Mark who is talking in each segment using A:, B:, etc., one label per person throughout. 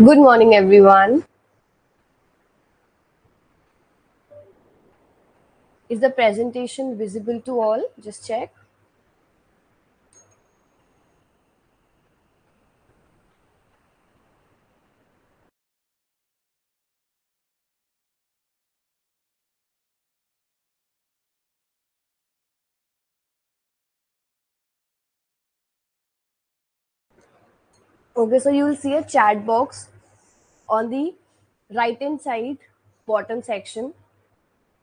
A: Good morning, everyone. Is the presentation visible to all? Just check. Okay, so you will see a chat box on the right hand side bottom section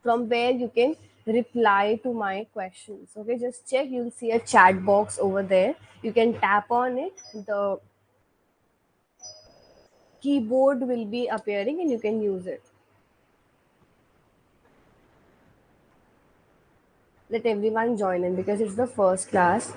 A: from where you can reply to my questions. Okay, just check. You'll see a chat box over there. You can tap on it. The keyboard will be appearing and you can use it. Let everyone join in because it's the first class.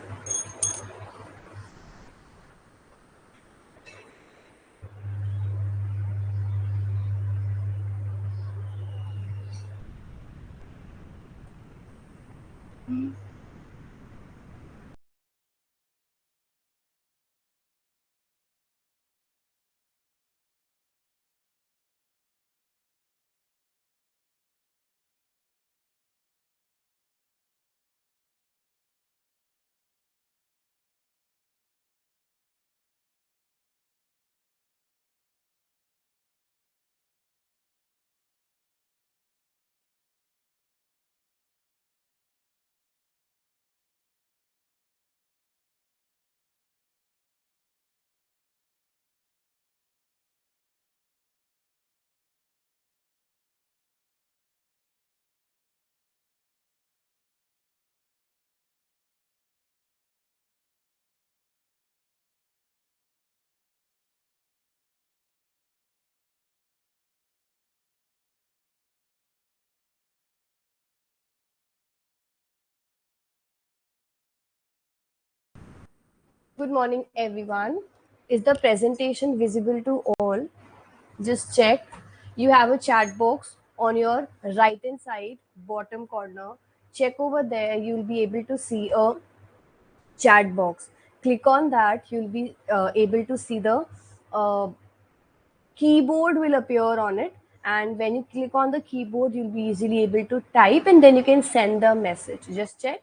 A: Good morning, everyone. Is the presentation visible to all? Just check. You have a chat box on your right hand side bottom corner. Check over there. You'll be able to see a chat box. Click on that. You'll be able to see the uh, keyboard will appear on it. And when you click on the keyboard, you'll be easily able to type and then you can send the message. Just check.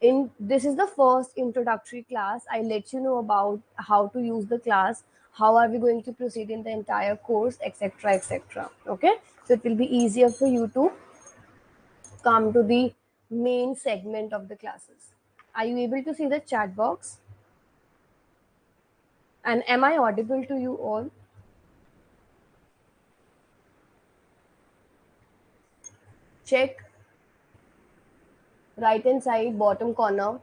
A: In this is the first introductory class. I let you know about how to use the class, how are we going to proceed in the entire course, etc, etc. Okay, so it will be easier for you to come to the main segment of the classes. Are you able to see the chat box, and am I audible to you all? Check right hand side bottom corner,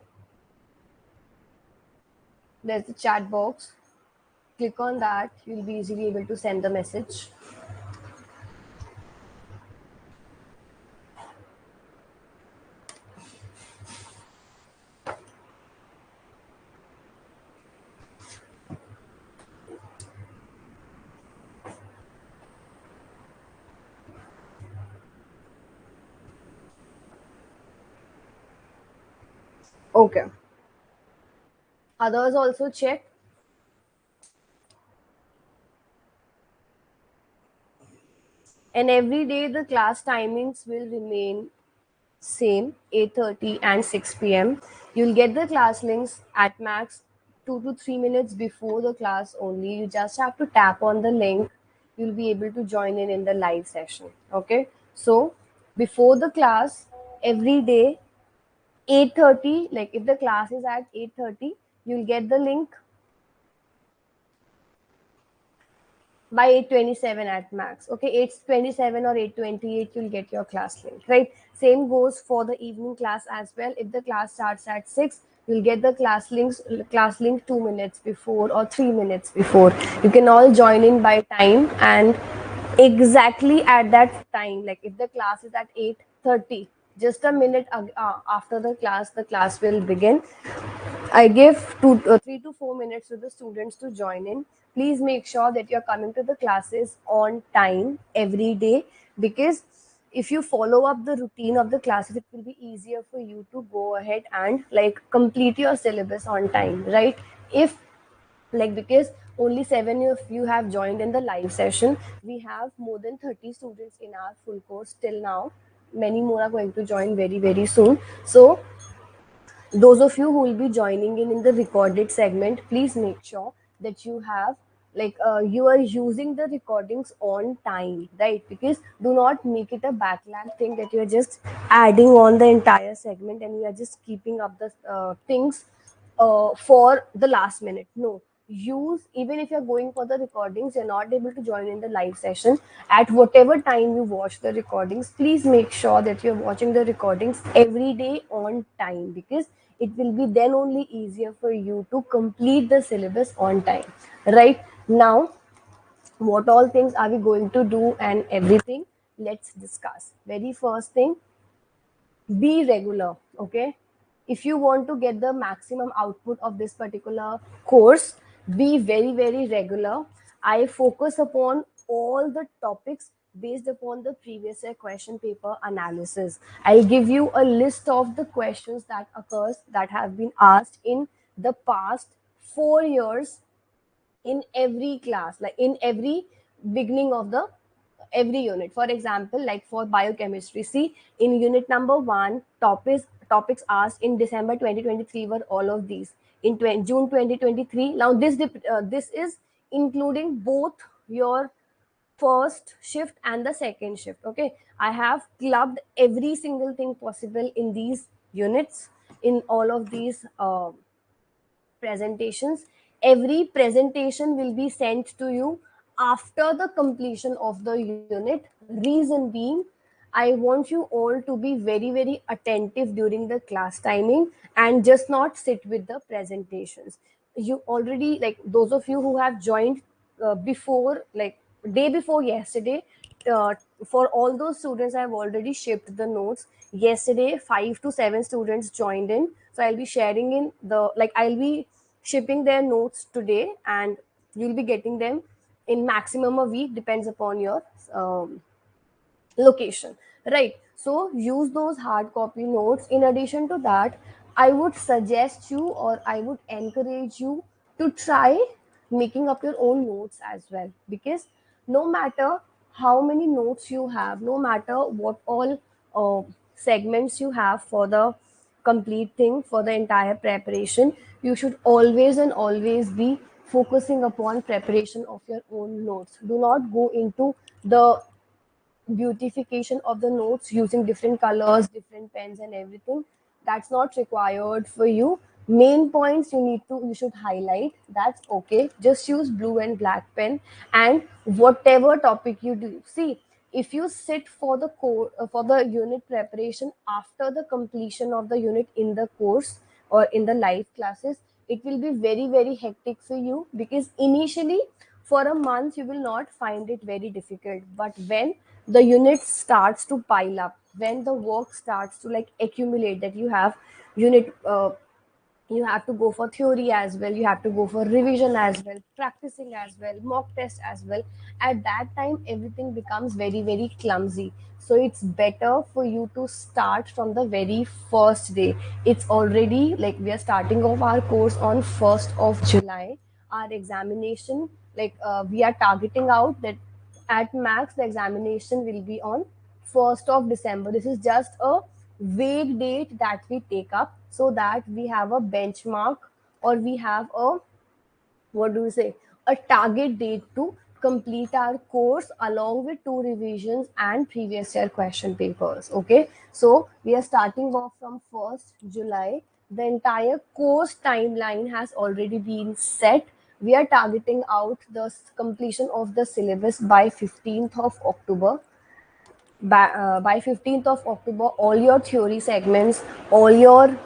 A: there's the chat box. Click on that, you'll be easily able to send the message. Okay, others also check. And every day the class timings will remain same, 8:30 and 6 p.m. You'll get the class links at max 2 to 3 minutes before the class only. You just have to tap on the link. You'll be able to join in the live session. Okay, so before the class every day 8:30, like if the class is at 8:30, you'll get the link by 8:27 at max. Okay, 8:27 or 8:28 you'll get your class link, right? Same goes for the evening class as well. If the class starts at 6, you'll get the class link 2 minutes before or 3 minutes before. You can all join in by time, and exactly at that time, like if the class is at 8:30, just a minute after the class will begin. I give 3 to 4 minutes to the students to join in. Please make sure that you're coming to the classes on time every day, because if you follow up the routine of the classes, it will be easier for you to go ahead and like complete your syllabus on time, right? If like because only 7 of you have joined in the live session. We have more than 30 students in our full course till now. Many more are going to join very very soon. So those of you who will be joining in the recorded segment, please make sure that you have you are using the recordings on time, right? Because do not make it a backlog thing that you are just adding on the entire segment and you are just keeping up the things for the last minute. No, use, even if you're going for the recordings, you're not able to join in the live session, at whatever time you watch the recordings, please make sure that you're watching the recordings every day on time, because it will be then only easier for you to complete the syllabus on time. Right now, what all things are we going to do and everything, let's discuss. Very first thing, be regular. Okay, if you want to get the maximum output of this particular course, be very very regular. I focus upon all the topics based upon the previous year question paper analysis. I'll give you a list of the questions that have been asked in the past 4 years in every class, like in every beginning of the every unit. For example, like for biochemistry, see, in unit number 1, topics asked in December 2023 were all of these. In June 2023, now this is including both your first shift and the second shift. Okay, I have clubbed every single thing possible in these units, in all of these presentations. Every presentation will be sent to you after the completion of the unit. Reason being, I want you all to be very very attentive during the class timing and just not sit with the presentations. You already, like those of you who have joined before, like day before yesterday, uh, for all those students I've already shipped the notes. Yesterday 5 to 7 students joined in, so I'll be sharing in the, like I'll be shipping their notes today, and you'll be getting them in maximum a week, depends upon your um, location, right? So use those hard copy notes. In addition to that, I would suggest you, or I would encourage you to try making up your own notes as well, because no matter how many notes you have, no matter what all segments you have for the complete thing, for the entire preparation, you should always and always be focusing upon preparation of your own notes. Do not go into the beautification of the notes using different colors, different pens and everything. That's not required for you. Main points you should highlight, that's okay. Just use blue and black pen, and whatever topic you do, see, if you sit for the for the unit preparation after the completion of the unit in the course or in the live classes, it will be very very hectic for you, because initially for a month you will not find it very difficult, but when the unit starts to pile up, when the work starts to like accumulate, that you have unit you have to go for theory as well, you have to go for revision as well, practicing as well, mock test as well, at that time everything becomes very very clumsy. So it's better for you to start from the very first day. It's already like we are starting off our course on 1st of July. Our examination, we are targeting out that at max the examination will be on 1st of December. This is just a vague date that we take up, so that we have a benchmark, or we have a, what do we say, a target date to complete our course along with 2 revisions and previous year question papers. Okay, so we are starting off from 1st July. The entire course timeline has already been set. We are targeting out the completion of the syllabus by 15th of October. By 15th of October, all your theory segments, all your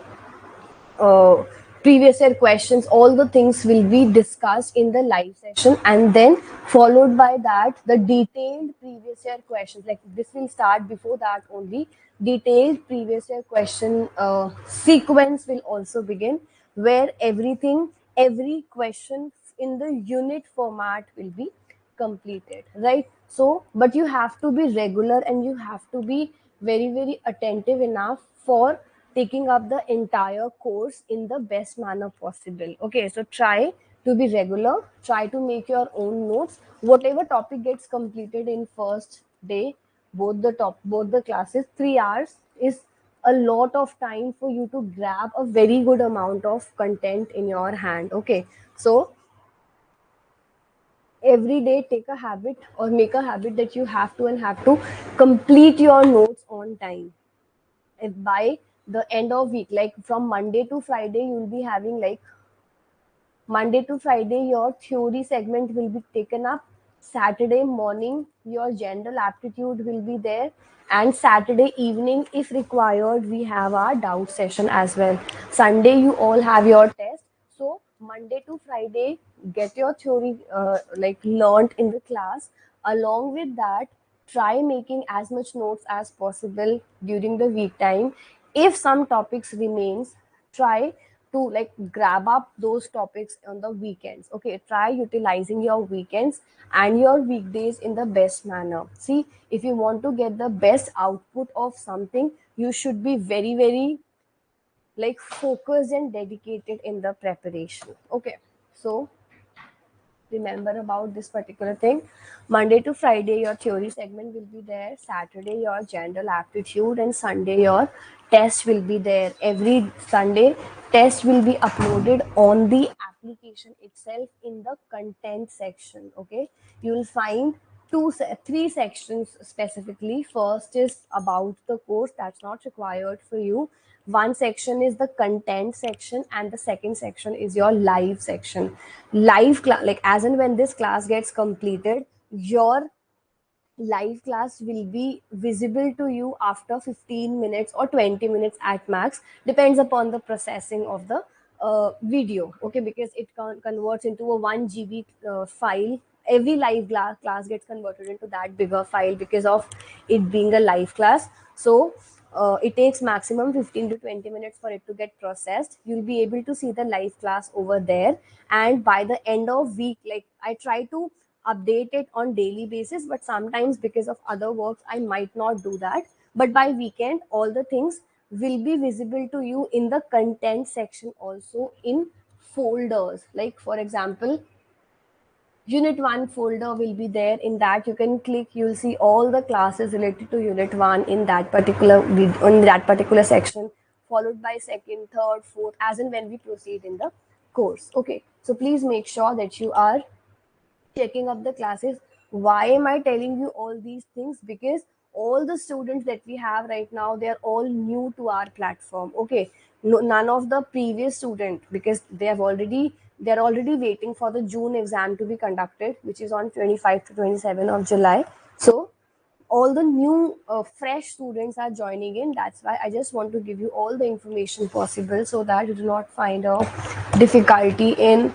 A: uh, previous year questions, all the things will be discussed in the live session, and then followed by that the detailed previous year questions, like this will start before that only. Detailed previous year question sequence will also begin, where every question in the unit format will be completed, right? So but you have to be regular, and you have to be very very attentive enough for taking up the entire course in the best manner possible. Okay, so try to be regular. Try to make your own notes. Whatever topic gets completed in first day, both the classes, 3 hours is a lot of time for you to grab a very good amount of content in your hand. Okay, so every day take a habit or make a habit that you have to complete your notes on time. If by the end of week, like from Monday to Friday, you'll be having like Monday to Friday, your theory segment will be taken up. Saturday morning, your general aptitude will be there. And Saturday evening, if required, we have our doubt session as well. Sunday, you all have your test. So, Monday to Friday, get your theory like learned in the class. Along with that, try making as much notes as possible during the week time. If some topics remains, try to like grab up those topics on the weekends. Okay, try utilizing your weekends and your weekdays in the best manner. See, if you want to get the best output of something, you should be very like focused and dedicated in the preparation. Okay, so remember about this particular thing. Monday to Friday, your theory segment will be there. Saturday, your general aptitude, and Sunday, your test will be there. Every Sunday, test will be uploaded on the application itself in the content section. Okay, you will find three sections specifically. First is about the course, that's not required for you. One section is the content section, and the second section is your live section. Live class, like as and when this class gets completed, your live class will be visible to you after 15 minutes or 20 minutes at max, depends upon the processing of the video. Okay, because it converts into a 1 GB file. Every live class gets converted into that bigger file because of it being a live class. So it takes maximum 15 to 20 minutes for it to get processed. You'll be able to see the live class over there. And by the end of week, like I try to update it on daily basis, but sometimes because of other works I might not do that. But by weekend, all the things will be visible to you in the content section, also in folders. Like for example, unit 1 folder will be there. In that you can click, you'll see all the classes related to unit 1 in that particular in that particular section, followed by second, third, fourth, as and when we proceed in the course. Okay, so please make sure that you are checking up the classes. Why am I telling you all these things? Because all the students that we have right now, they are all new to our platform. Okay, no, none of the previous student, because they're already waiting for the June exam to be conducted, which is on 25 to 27 of July. So all the new fresh students are joining in. That's why I just want to give you all the information possible, so that you do not find a difficulty in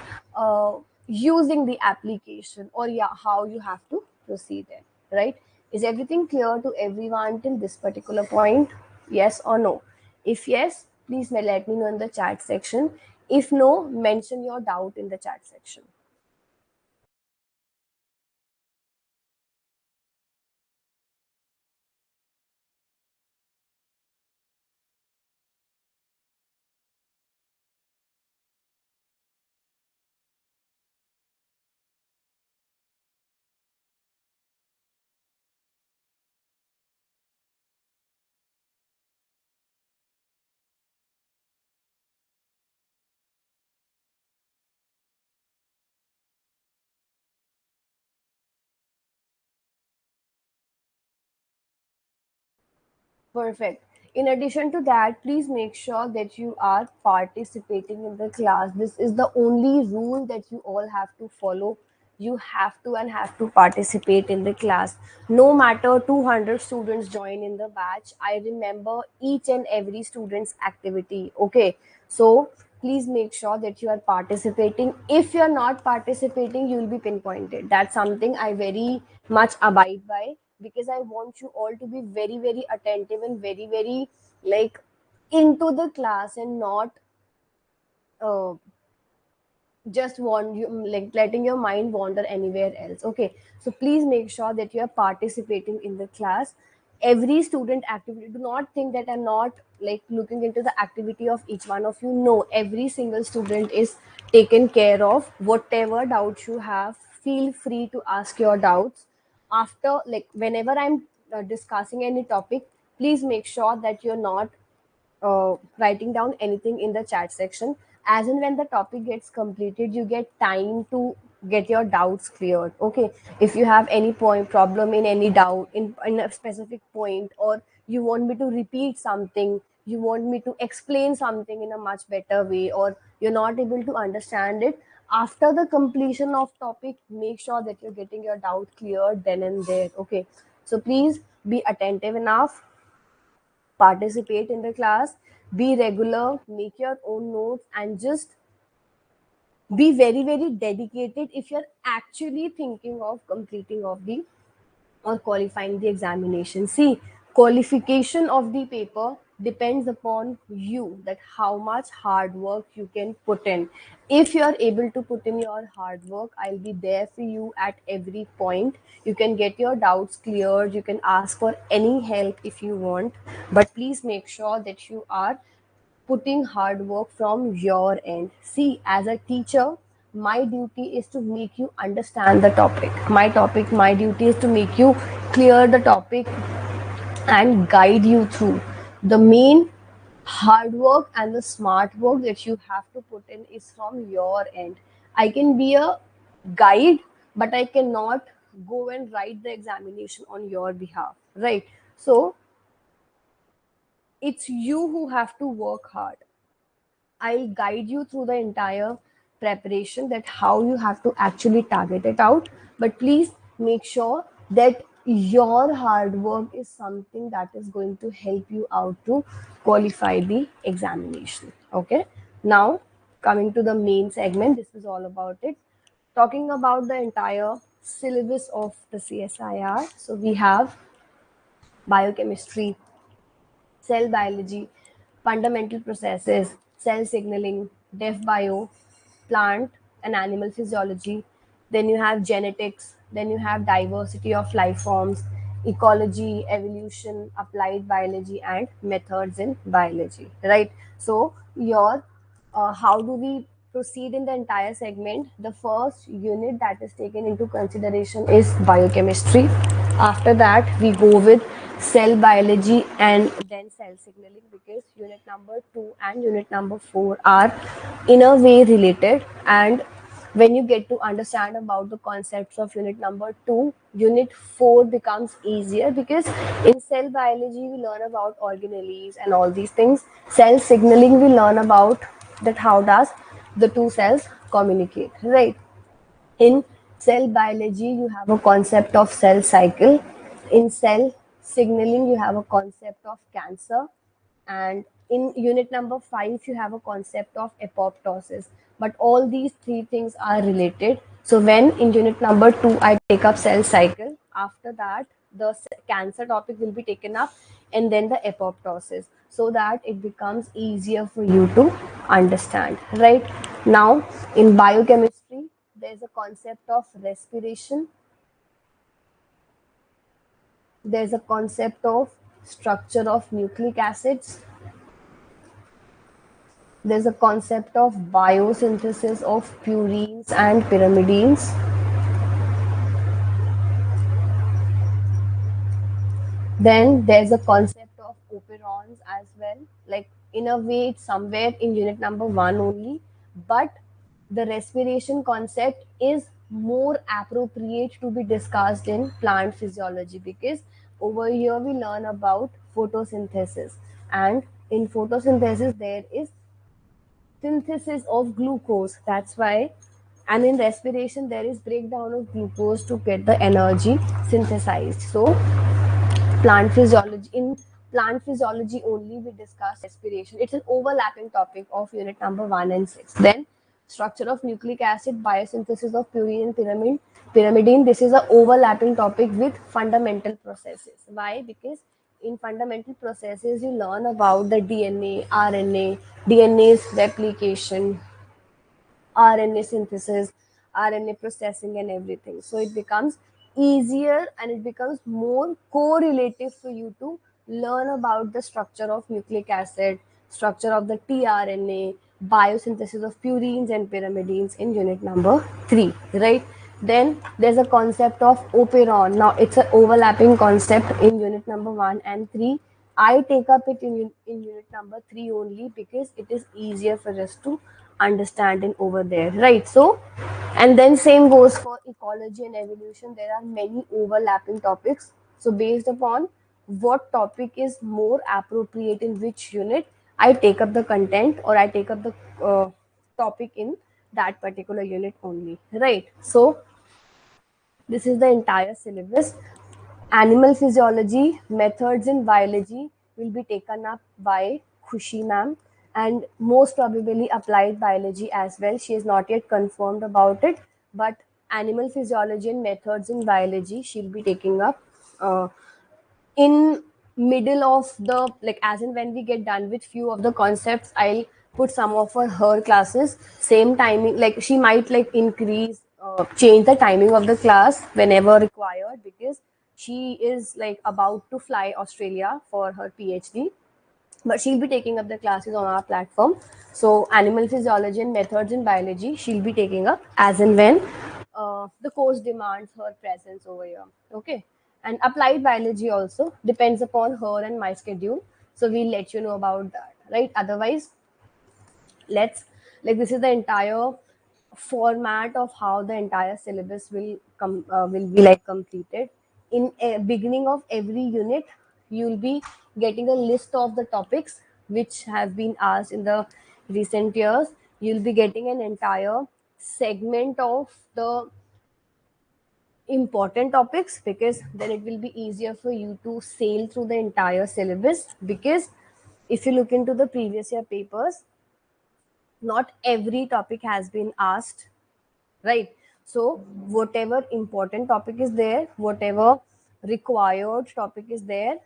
A: using the application, or yeah, how you have to proceed it, right? Is everything clear to everyone till this particular point? Yes or no? If yes, please let me know in the chat section. If no, mention your doubt in the chat section. Perfect. In addition to that, please make sure that you are participating in the class. This is the only rule that you all have to follow. You have to participate in the class. No matter 200 students join in the batch, I remember each and every student's activity. Okay. So please make sure that you are participating. If you're not participating, you will be pinpointed. That's something I very much abide by, because I want you all to be very attentive and very like into the class, and not uh, just want you like letting your mind wander anywhere else. Okay, so please make sure that you are participating in the class. every student activity. Do not think that I'm not like looking into the activity of each one of you. No, every single student is taken care of. Whatever doubts you have, feel free to ask your doubts after, like whenever I'm discussing any topic. Please make sure that you're not writing down anything in the chat section. As and when the topic gets completed, you get time to get your doubts cleared. Okay, if you have any point problem in any doubt in a specific point, or you want me to repeat something, you want me to explain something in a much better way, or you're not able to understand it after the completion of topic, make sure that you're getting your doubt cleared then and there. Okay, so please be attentive enough, participate in the class, be regular, make your own notes, and just be very, very dedicated if you're actually thinking of completing of the or qualifying the examination. See, qualification of the paper depends upon you, that how much hard work you can put in. If you are able to put in your hard work, I'll be there for you at every point. You can get your doubts cleared, you can ask for any help if you want, but please make sure that you are putting hard work from your end. See, as a teacher, my duty is to make you understand the topic. My duty is to make you clear the topic and guide you through. The main hard work and the smart work that you have to put in is from your end. I can be a guide, but I cannot go and write the examination on your behalf, right? So it's you who have to work hard. I'll guide you through the entire preparation, that how you have to actually target it out. But please make sure that your hard work is something that is going to help you out to qualify the examination. Okay. Now, coming to the main segment, this is all about it. Talking about the entire syllabus of the CSIR. So we have biochemistry, cell biology, fundamental processes, cell signaling, deaf bio, plant and animal physiology. Then you have genetics, then you have diversity of life forms, ecology, evolution, applied biology, and methods in biology, right? So, your how do we proceed in the entire segment? The first unit that is taken into consideration is biochemistry. After that, we go with cell biology and then cell signaling, because unit number 2 and unit number 4 are in a way related. And when you get to understand about the concepts of unit number 2, unit 4 becomes easier, because in cell biology we learn about organelles and all these things. Cell signaling we learn about that how does the two cells communicate, right? In cell biology, you have a concept of cell cycle. In cell signaling, you have a concept of cancer. And in unit number 5, you have a concept of apoptosis. But all these three things are related. So when in unit number 2, I take up cell cycle, after that, the cancer topic will be taken up, and then the apoptosis, so that it becomes easier for you to understand, right? Now, in biochemistry, there's a concept of respiration, there's a concept of structure of nucleic acids, there's a concept of biosynthesis of purines and pyrimidines, then there's a concept of operons as well. Like in a way, it's somewhere in unit number 1 only, but the respiration concept is more appropriate to be discussed in plant physiology, because over here we learn about photosynthesis, and in photosynthesis there is synthesis of glucose. That's why, and in respiration there is breakdown of glucose to get the energy synthesized. So plant physiology only we discuss respiration. It's an overlapping topic of unit number 1 and 6. Then structure of nucleic acid, biosynthesis of purine and pyrimidine. This is a overlapping topic with fundamental processes. Why? Because in fundamental processes you learn about the DNA, RNA, DNA's replication, RNA synthesis, RNA processing, and everything. So it becomes easier and it becomes more correlative for you to learn about the structure of nucleic acid, structure of the tRNA, biosynthesis of purines and pyrimidines in unit number 3, right? Then there's a concept of operon. Now it's an overlapping concept in unit number 1 and 3. I take up it in unit number 3 only because it is easier for us to understand in over there, right? So, and then same goes for ecology and evolution. There are many overlapping topics. So based upon what topic is more appropriate in which unit, I take up the content or I take up the topic in that particular unit only, right? So this is the entire syllabus. Animal physiology, methods in biology will be taken up by Khushi ma'am, and most probably applied biology as well. She is not yet confirmed about it, but animal physiology and methods in biology she'll be taking up in middle of the, like, as in when we get done with few of the concepts, I'll put some of her classes same timing, like she might like increase change the timing of the class whenever required, because she is like about to fly Australia for her PhD, but she'll be taking up the classes on our platform. So animal physiology and methods in biology she'll be taking up as and when the course demands her presence over here. Okay. And applied biology also depends upon her and my schedule, so we'll let you know about that, right? Otherwise, let's, like, this is the entire format of how the entire syllabus will come will be like completed. In a beginning of every unit you'll be getting a list of the topics which have been asked in the recent years. You'll be getting an entire segment of the important topics, because then it will be easier for you to sail through the entire syllabus. Because if you look into the previous year papers, not every topic has been asked, right? So whatever important topic is there, whatever required topic is there,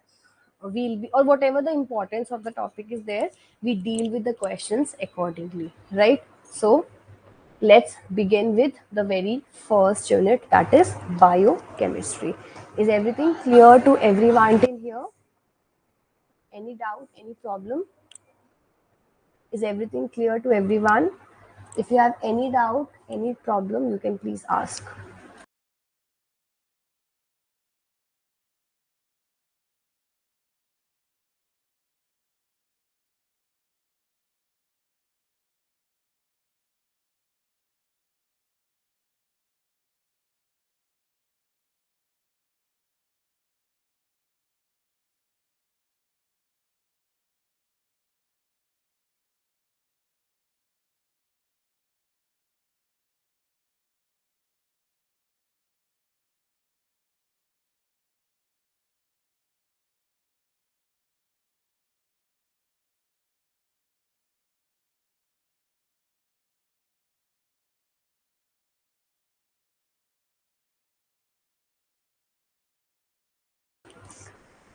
A: we'll be, or whatever the importance of the topic is there, we deal with the questions accordingly, right? So let's begin with the very first unit, that is biochemistry. Is everything clear to everyone in here? Any doubt, any problem? Is everything clear to everyone? If you have any doubt, any problem, you can please ask.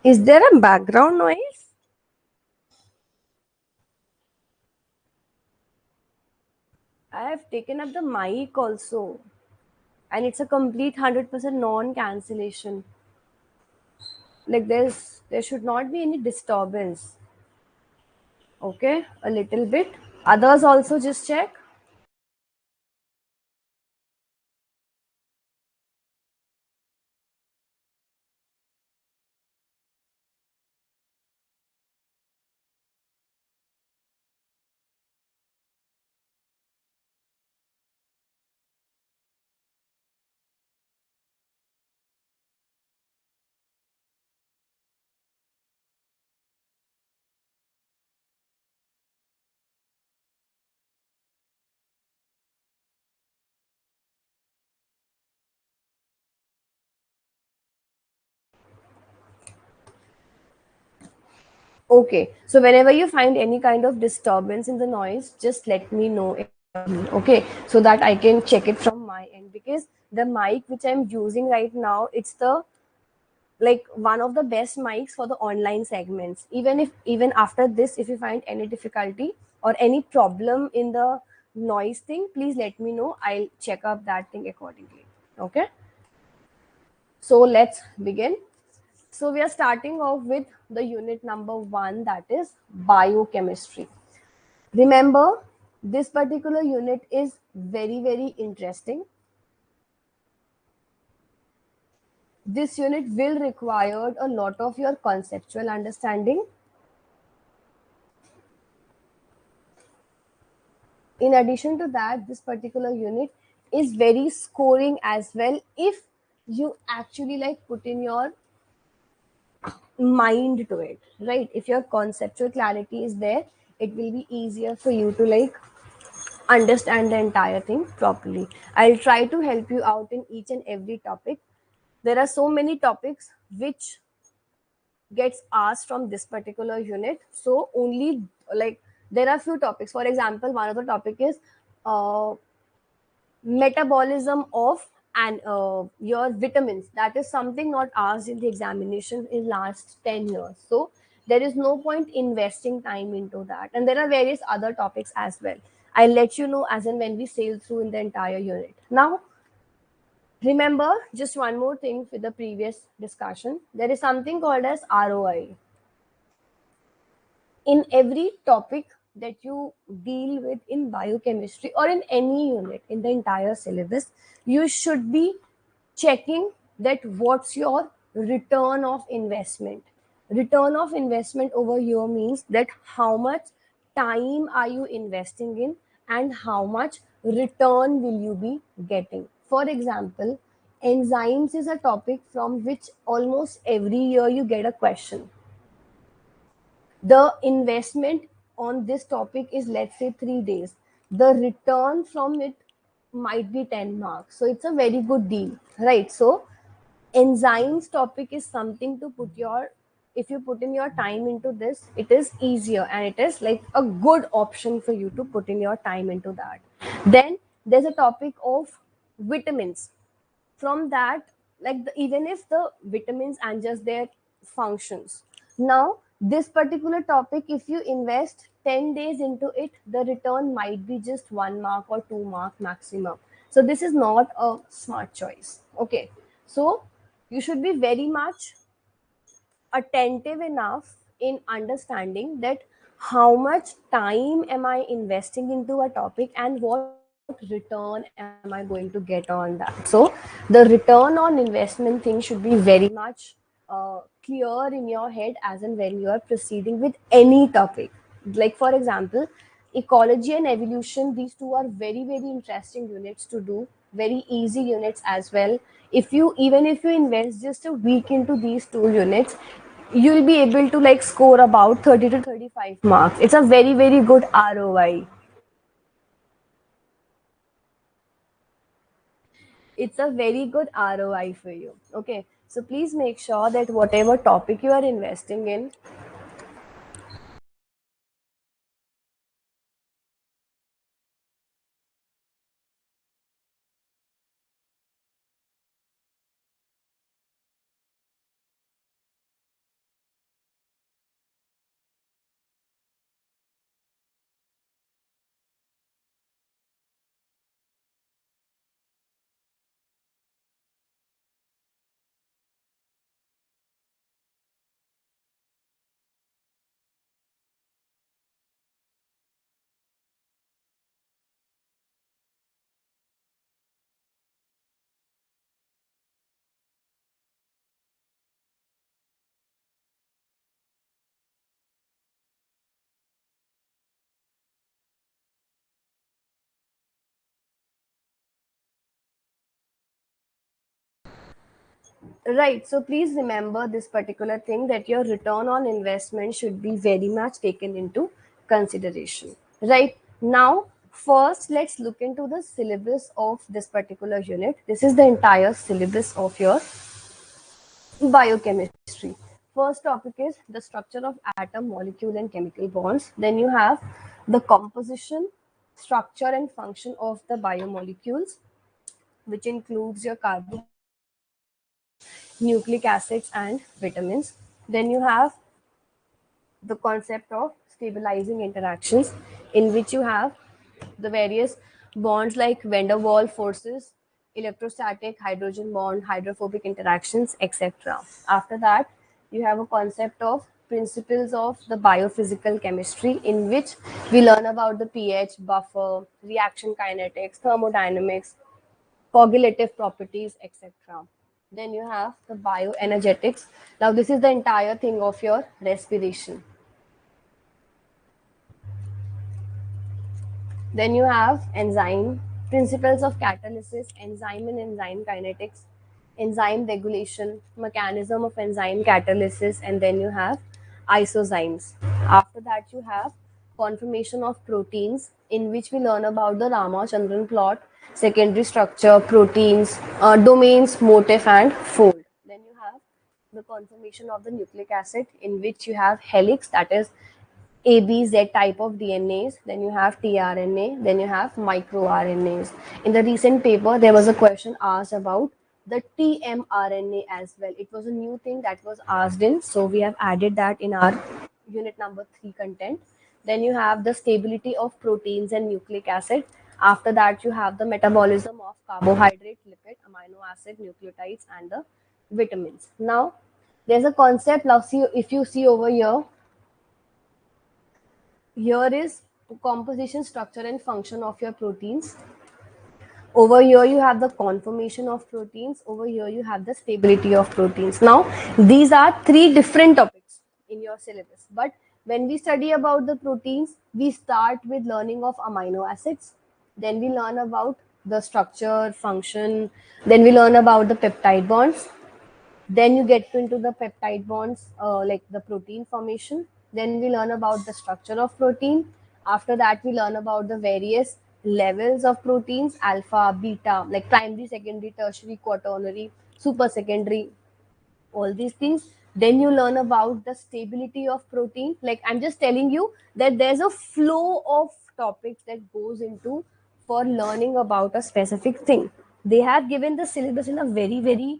A: Is there a background noise? I have taken up the mic also, and it's a complete 100% non-cancellation. Like there should not be any disturbance. Okay, a little bit. Others also just check. Okay, so whenever you find any kind of disturbance in the noise, just let me know. Okay, so that I can check it from my end, because the mic which I'm using right now, it's the, like, one of the best mics for the online segments. Even after this, if you find any difficulty or any problem in the noise thing, please let me know. I'll check up that thing accordingly. Okay. So let's begin. So we are starting off with the unit number 1, that is biochemistry. Remember, this particular unit is very interesting. This unit will require a lot of your conceptual understanding. In addition to that, this particular unit is very scoring as well if you actually like put in your mind to it, right? If your conceptual clarity is there, it will be easier for you to like understand the entire thing properly. I'll try to help you out in each and every topic. There are so many topics which gets asked from this particular unit, so only like there are few topics. For example, one of the topic is uh, metabolism of and your vitamins. That is something not asked in the examination in last 10 years, so there is no point investing time into that. And there are various other topics as well. I'll let you know as and when we sail through in the entire unit. Now remember just one more thing with the previous discussion. There is something called as ROI. In every topic that you deal with in biochemistry or in any unit in the entire syllabus, you should be checking that what's your return of investment. Return of investment over here means that how much time are you investing in and how much return will you be getting. For example, enzymes is a topic from which almost every year you get a question. The investment on this topic is, let's say, 3 days. The return from it might be 10 marks, so it's a very good deal, right? So enzymes topic is something to put your, if you put in your time into this, it is easier and it is like a good option for you to put in your time into that. Then there's a topic of vitamins. From that, like even if the vitamins and just their functions. Now this particular topic, if you invest 10 days into it, the return might be just 1 mark or 2 mark maximum. So this is not a smart choice. Okay, so you should be very much attentive enough in understanding that how much time am I investing into a topic and what return am I going to get on that. So the return on investment thing should be very much clear in your head as and when you are proceeding with any topic. Like for example, ecology and evolution, these two are very interesting units to do, very easy units as well. If you, even if you invest just a week into these two units, you'll be able to like score about 30 to 35 marks. It's a very good ROI. It's a very good ROI for you. Okay, so please make sure that whatever topic you are investing in, right? So please remember this particular thing, that your return on investment should be very much taken into consideration. Right now, first let's look into the syllabus of this particular unit. This is the entire syllabus of your biochemistry. First topic is the structure of atom, molecule, and chemical bonds. Then you have the composition, structure, and function of the biomolecules, which includes your carbohydrates, nucleic acids, and vitamins. Then you have the concept of stabilizing interactions, in which you have the various bonds like van der Waals forces, electrostatic, hydrogen bond, hydrophobic interactions, etc. After that, you have a concept of principles of the biophysical chemistry, in which we learn about the pH, buffer, reaction kinetics, thermodynamics, coagulative properties, etc. Then you have the bioenergetics. Now, this is the entire thing of your respiration. Then you have enzyme, principles of catalysis, enzyme and enzyme kinetics, enzyme regulation, mechanism of enzyme catalysis, and then you have isozymes. After that, you have conformation of proteins, in which we learn about the Ramachandran plot, secondary structure, proteins, domains, motif, and fold. Then you have the conformation of the nucleic acid, in which you have helix, that is A, B, Z type of DNAs, then you have tRNA, then you have microRNAs. In the recent paper, there was a question asked about the tmRNA as well. It was a new thing that was asked in, so we have added that in our unit number 3 content. Then you have the stability of proteins and nucleic acid. After that, you have the metabolism of carbohydrate, lipid, amino acid, nucleotides, and the vitamins. Now, there's a concept. Now, see if you see over here, here is composition, structure, and function of your proteins. Over here you have the conformation of proteins. Over here you have the stability of proteins. Now these are three different topics in your syllabus, but when we study about the proteins, we start with learning of amino acids, then we learn about the structure, function, then we learn about the peptide bonds, then you get into the peptide bonds, like the protein formation. Then we learn about the structure of protein. After that, we learn about the various levels of proteins: alpha, beta, like primary, secondary, tertiary, quaternary, super secondary, all these things. Then you learn about the stability of protein. Like, I'm just telling you that there's a flow of topics that goes into for learning about a specific thing. They have given the syllabus in a very, very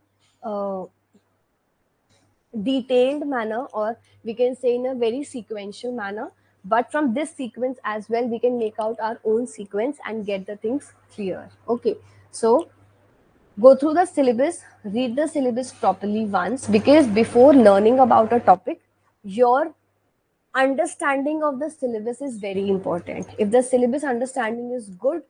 A: detailed manner, or we can say in a very sequential manner, but from this sequence as well we can make out our own sequence and get the things clear. Okay, so go through the syllabus, read the syllabus properly once, because before learning about a topic, your understanding of the syllabus is very important. If the syllabus understanding is good,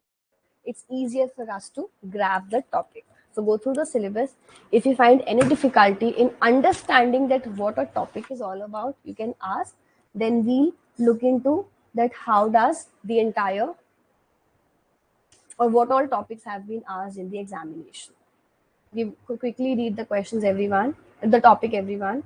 A: it's easier for us to grab the topic. So go through the syllabus. If you find any difficulty in understanding that what a topic is all about, you can ask. Then we'll look into that how does the entire, or what all topics have been asked in the examination. We could quickly read the questions, everyone, the topic, everyone.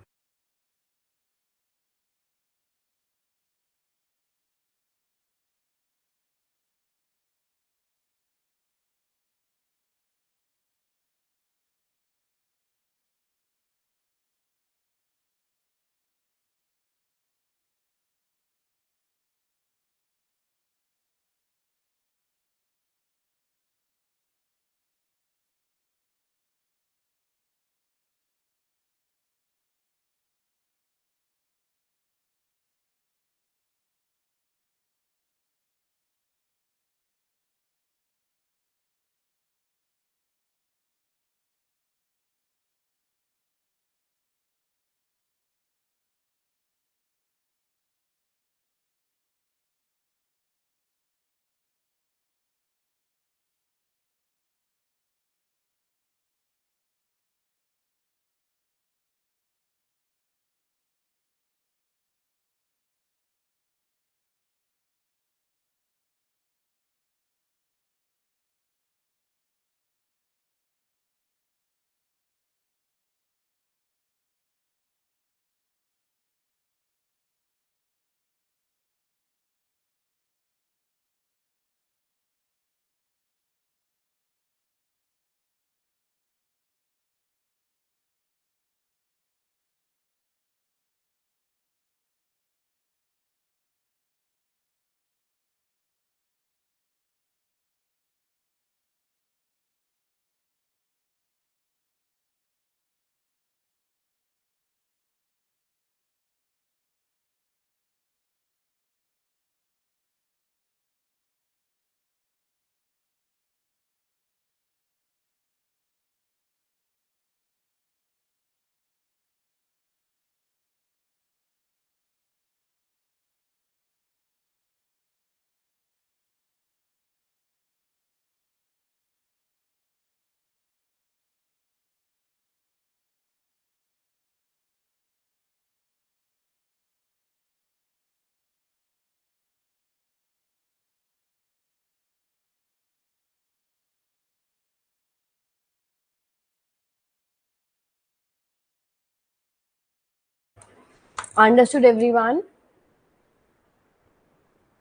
A: Understood, everyone?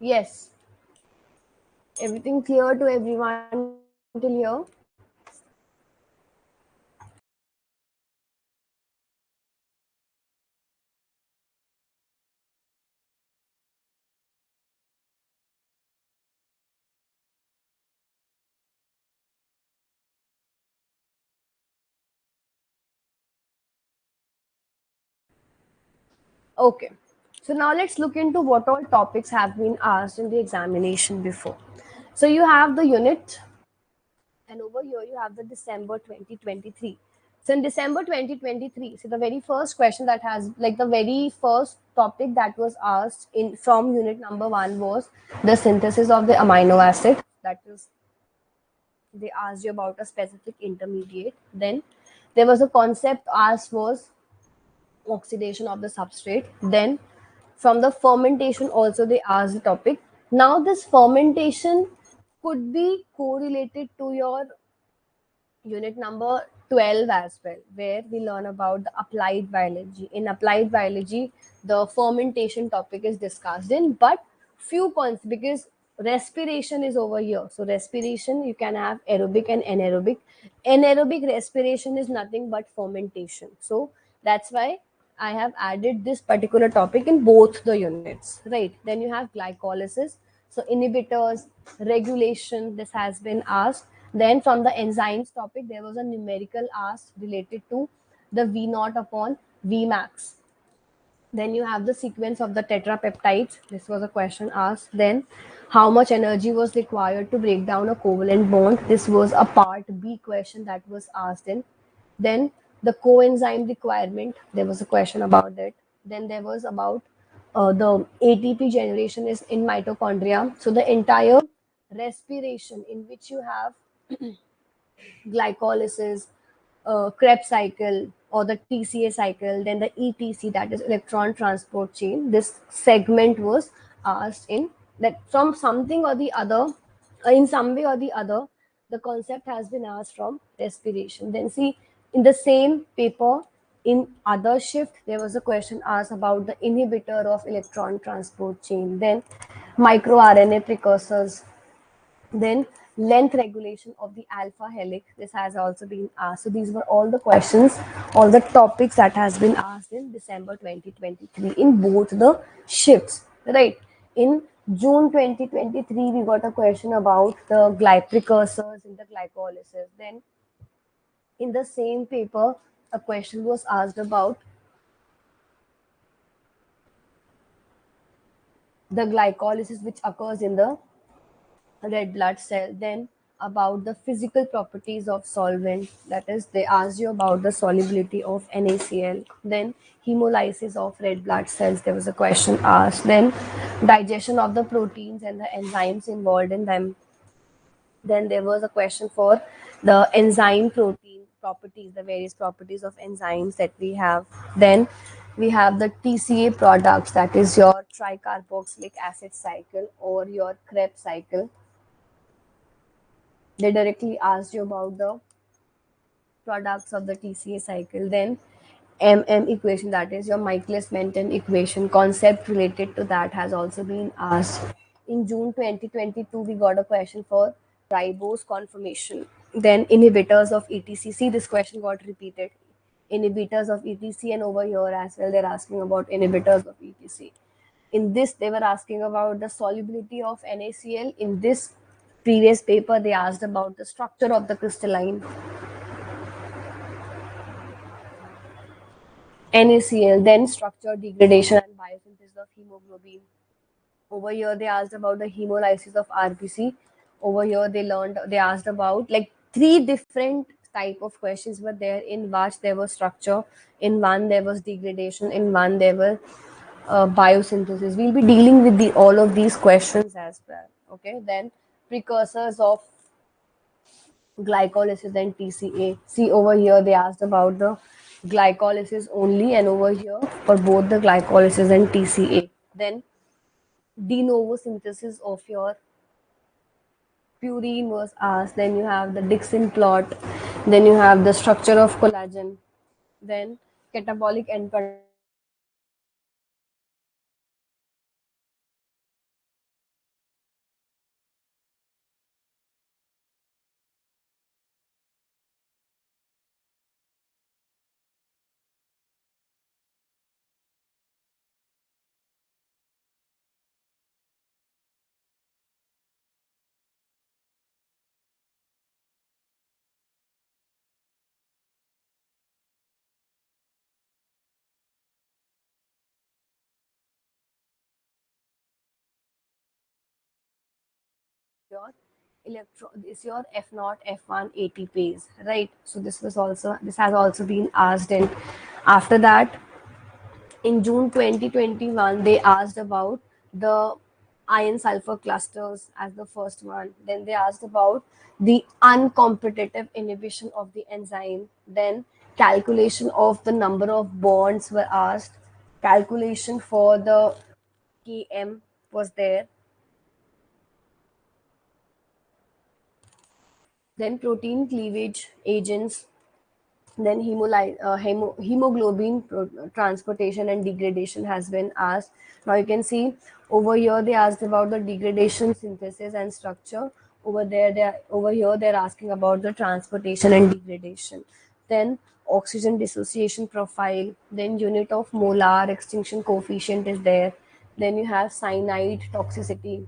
A: Yes. Everything clear to everyone till here? Okay. So now let's look into what all topics have been asked in the examination before. So you have the unit, and over here you have the December 2023. So in December 2023, so the very first question that has, like, the very first topic that was asked in from unit number 1 was the synthesis of the amino acid. That is, they asked you about a specific intermediate. Then there was a concept asked was oxidation of the substrate. Then from the fermentation also they asked the topic. Now this fermentation could be correlated to your unit number 12 as well, where we learn about the applied biology. In applied biology, the fermentation topic is discussed in, but few cons, because respiration is over here. So respiration, you can have aerobic and anaerobic. Anaerobic respiration is nothing but fermentation. So that's why I have added this particular topic in both the units, right? Then you have glycolysis, so inhibitors, regulation, this has been asked. Then from the enzymes topic, there was a numerical asked related to the V naught upon V max. Then you have the sequence of the tetrapeptides. This was a question asked. Then how much energy was required to break down a covalent bond? This was a part B question that was asked in. Then the coenzyme requirement. There was a question about that. Then there was about the ATP generation is in mitochondria. So the entire respiration in which you have glycolysis, Krebs cycle, or the TCA cycle, then the ETC, that is electron transport chain. This segment was asked in that from something or the other, in some way or the other, the concept has been asked from respiration. Then see, in the same paper, in other shift, there was a question asked about the inhibitor of electron transport chain. Then microRNA precursors, then length regulation of the alpha helix, this has also been asked. So these were all the questions, all the topics that has been asked in December 2023 in both the shifts, right? In June 2023 we got a question about the precursors in the glycolysis. Then in the same paper a question was asked about the glycolysis which occurs in the red blood cell. Then about the physical properties of solvent, that is, they asked you about the solubility of NaCl. Then hemolysis of red blood cells, there was a question asked. Then digestion of the proteins and the enzymes involved in them. Then there was a question for the enzyme protein properties, the various properties of enzymes that we have. Then we have the TCA products, that is your tricarboxylic acid cycle or your Krebs cycle. They directly asked you about the products of the TCA cycle. Then equation, that is your Michaelis-Menten equation, concept related to that has also been asked. In June 2022, we got a question for ribose conformation. Then inhibitors of ETC. See, this question got repeated. Inhibitors of ETC, and over here as well, they're asking about inhibitors of ETC. In this, they were asking about the solubility of NaCl. In this previous paper, they asked about the structure of the crystalline NaCl, then structure, degradation, and biosynthesis of hemoglobin. Over here, they asked about the hemolysis of RBC. Over here, they asked about like three different type of questions were there. In which there was structure, in one there was degradation, in one there was biosynthesis. We'll be dealing with all of these questions as well. Okay, then precursors of glycolysis and TCA. See, over here they asked about the glycolysis only, and over here for both the glycolysis and TCA. Then de novo synthesis of your purine was asked. Then you have the Dixon plot. Then you have the structure of collagen. Then catabolic end your F naught F1 80 pays, right? So this has also been asked. And after that, in June 2021, they asked about the iron sulfur clusters as the first one. Then they asked about the uncompetitive inhibition of the enzyme. Then calculation of the number of bonds were asked. Calculation for the Km was there. Then protein cleavage agents, then hemoglobin transportation and degradation has been asked. Now you can see over here they asked about the degradation, synthesis and structure. Over here they're asking about the transportation and degradation. Then oxygen dissociation profile, then unit of molar extinction coefficient is there. Then you have cyanide toxicity,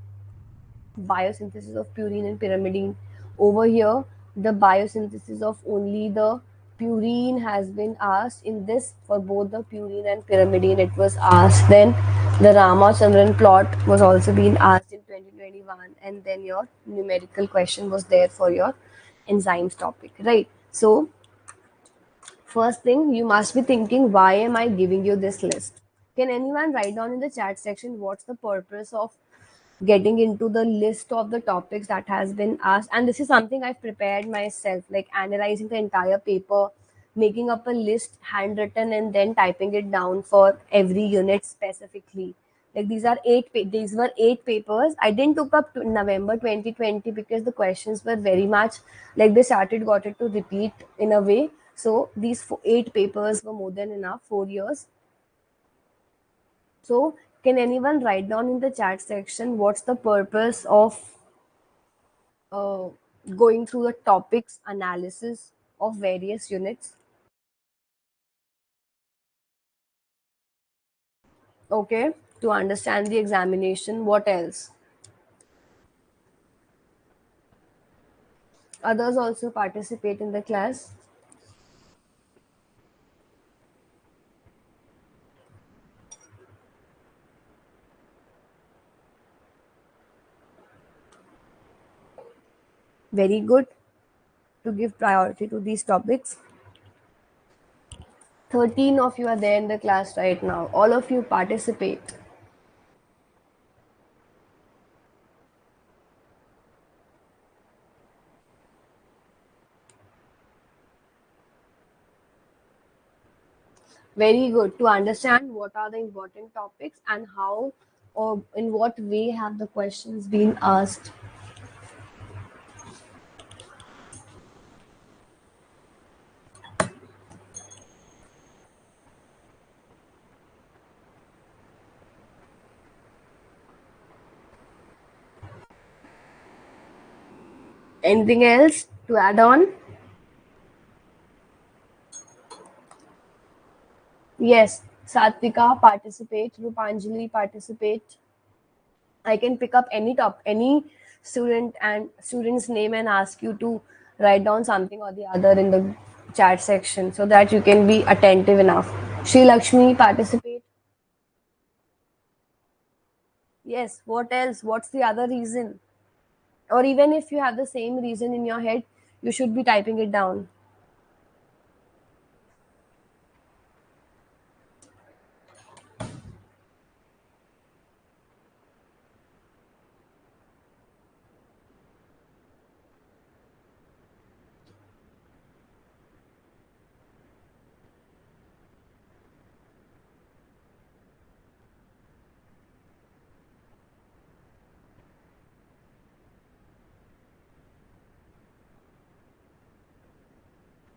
A: biosynthesis of purine and pyrimidine. Over here, the biosynthesis of only the purine has been asked. In this, for both the purine and pyrimidine, it was asked. Then the Ramachandran plot was also being asked in 2021, and then your numerical question was there for your enzymes topic, right? So, first thing you must be thinking, why am I giving you this list? Can anyone write down in the chat section what's the purpose of getting into the list of the topics that has been asked? And this is something I've prepared myself, like analyzing the entire paper, making up a list handwritten and then typing it down for every unit specifically. Like these were eight papers. I didn't took up to November 2020 because the questions were very much like they got it to repeat in a way. So these eight papers were more than enough, 4 years. So, can anyone write down in the chat section what's the purpose of uh, going through the topics analysis of various units? Okay, to understand the examination, what else? Others also participate in the class. Very good to give priority to these topics. 13 of you are there in the class right now. All of you participate. Very good to understand what are the important topics and how or in what way have the questions been asked. Anything else to add on? Yes, Satvika participate, Rupanjali participate. I can pick up any student and student's name and ask you to write down something or the other in the chat section so that you can be attentive enough. Sri Lakshmi participate. Yes, what else? What's the other reason? Or even if you have the same reason in your head, you should be typing it down.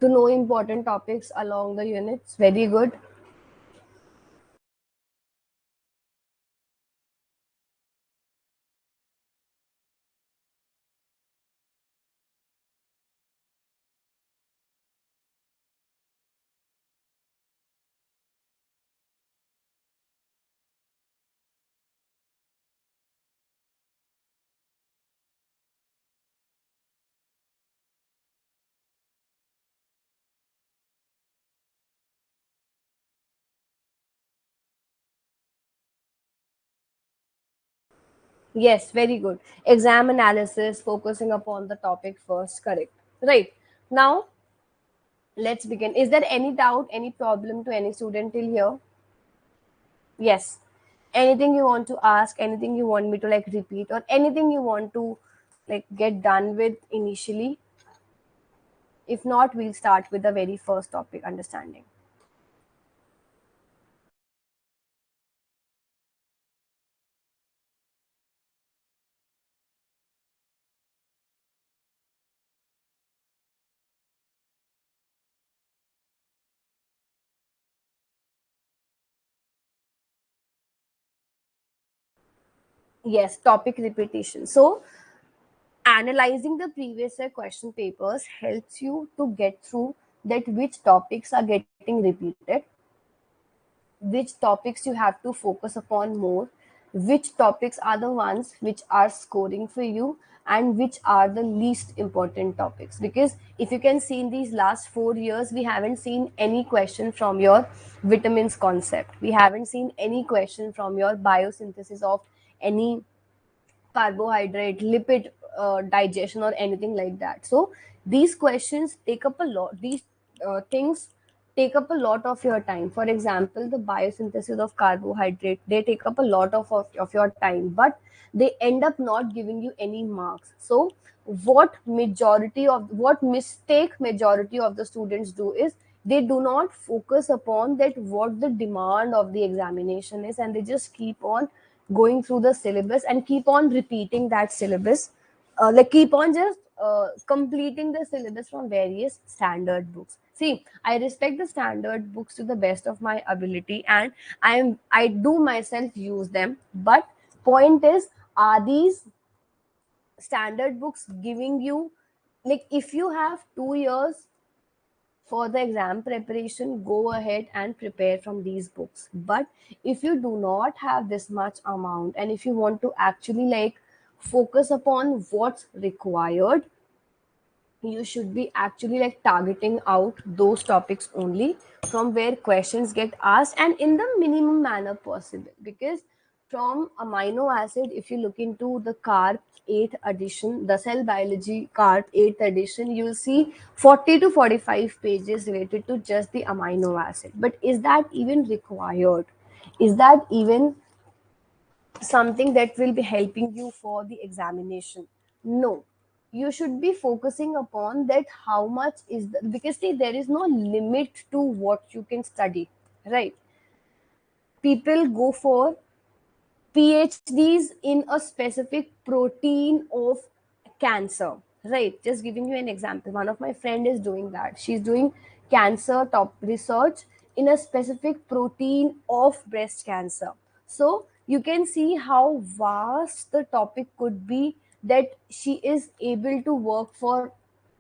A: To know important topics along the units. Very good. Yes, very good. Exam analysis, focusing upon the topic first. Correct. Right. Now, let's begin. Is there any doubt, any problem to any student till here? Yes. Anything you want to ask, anything you want me to like repeat, or anything you want to like get done with initially? If not, we'll start with the very first topic, understanding. Yes, topic repetition. So, analyzing the previous year question papers helps you to get through that which topics are getting repeated, which topics you have to focus upon more, which topics are the ones which are scoring for you, and which are the least important topics. Because if you can see in these last 4 years, we haven't seen any question from your vitamins concept. We haven't seen any question from your biosynthesis of any carbohydrate, lipid digestion, or anything like that. So these questions take up a lot. These things take up a lot of your time. For example, the biosynthesis of carbohydrate, they take up a lot of your time, but they end up not giving you any marks. So what mistake majority of the students do is they do not focus upon that what the demand of the examination is, and they just keep on going through the syllabus and keep on repeating that syllabus, like keep on just completing the syllabus from various standard books. See, I respect the standard books to the best of my ability, and I do myself use them, but point is, are these standard books giving you, like, if you have 2 years for the exam preparation, go ahead and prepare from these books. But if you do not have this much amount, and if you want to actually like focus upon what's required, you should be actually like targeting out those topics only from where questions get asked, and in the minimum manner possible. Because from amino acid, if you look into the carb 8th edition, the cell biology carb 8th edition, you'll see 40 to 45 pages related to just the amino acid. But is that even required? Is that even something that will be helping you for the examination? No. You should be focusing upon that how much is the, because see, there is no limit to what you can study, right? People go for PhDs in a specific protein of cancer, right? Just giving you an example. One of my friend is doing that. She's doing cancer top research in a specific protein of breast cancer. So you can see how vast the topic could be that she is able to work for,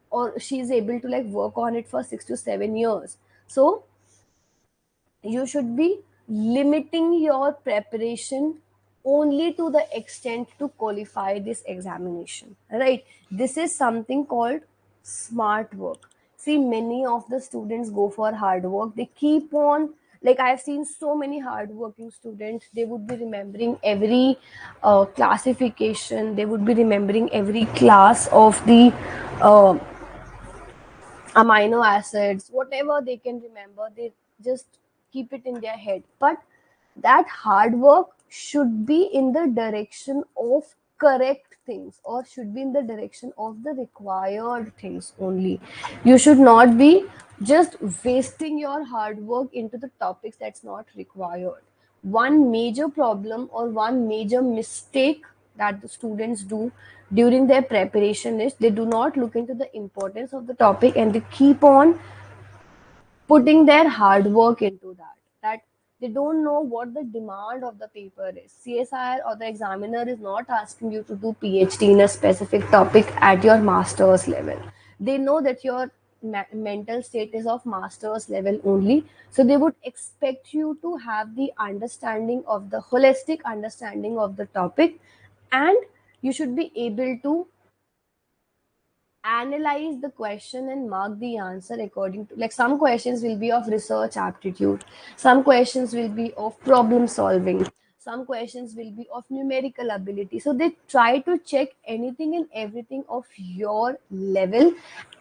A: or she is able to like work on it for 6 to 7 years. So you should be limiting your preparation only to the extent to qualify this examination, right? This is something called smart work. See, many of the students go for hard work. They keep on, like, I've seen so many hardworking students. They would be remembering every classification, they would be remembering every class of the uh, amino acids, whatever they can remember, they just keep it in their head. But that hard work should be in the direction of correct things, or should be in the direction of the required things only. You should not be just wasting your hard work into the topics that's not required. One major problem or one major mistake that the students do during their preparation is they do not look into the importance of the topic, and they keep on putting their hard work into that they don't know what the demand of the paper is. CSIR or the examiner is not asking you to do PhD in a specific topic at your master's level. They know that your mental state is of master's level only, so they would expect you to have the understanding of the holistic understanding of the topic, and you should be able to analyze the question and mark the answer according to, like, some questions will be of research aptitude, some questions will be of problem solving, some questions will be of numerical ability. So they try to check anything and everything of your level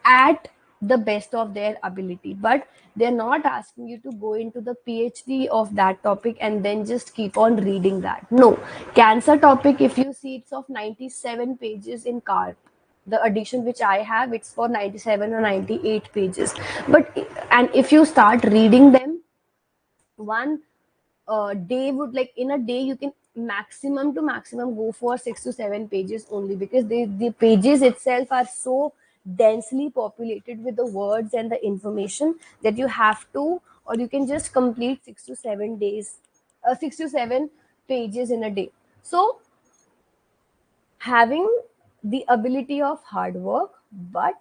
A: at the best of their ability, but they're not asking you to go into the PhD of that topic and then just keep on reading that. No, cancer topic, if you see, it's of 97 pages in CARP. The edition which I have, it's for 97 or 98 pages. But and if you start reading them, one day would, like, in a day you can maximum to maximum go for 6 to 7 pages only, because the pages itself are so densely populated with the words and the information that you have to, or you can just complete 6 to 7 days, 6 to 7 pages in a day. So having the ability of hard work, but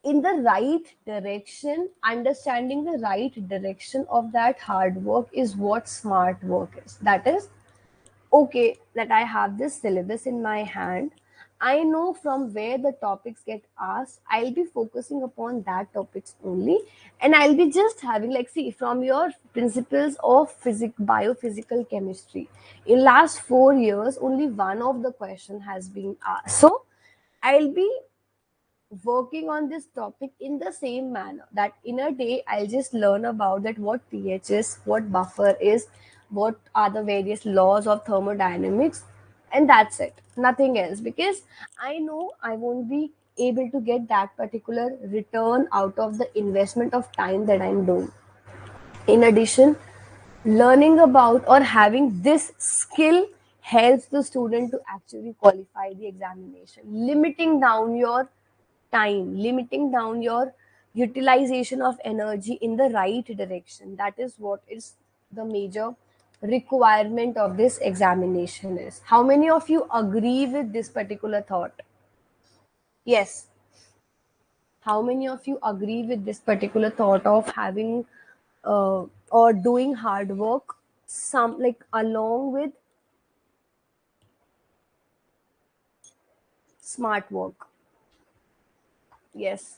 A: in the right direction, understanding the right direction of that hard work is what smart work is. That is, okay, that I have this syllabus in my hand. I know from where the topics get asked. I'll be focusing upon that topics only. And I'll be just having, like, see, from your principles of biophysical chemistry. In last 4 years, only one of the question has been asked. So I'll be working on this topic in the same manner, that in a day I'll just learn about that, what pH is, what buffer is, what are the various laws of thermodynamics, and that's it, nothing else, because I know I won't be able to get that particular return out of the investment of time that I'm doing. In addition, learning about or having this skill helps the student to actually qualify the examination, limiting down your time, limiting down your utilization of energy in the right direction. That is what is the major requirement of this examination is. How many of you agree with this particular thought? Yes. How many of you agree with this particular thought of having or doing hard work, some, like, along with smart work? Yes.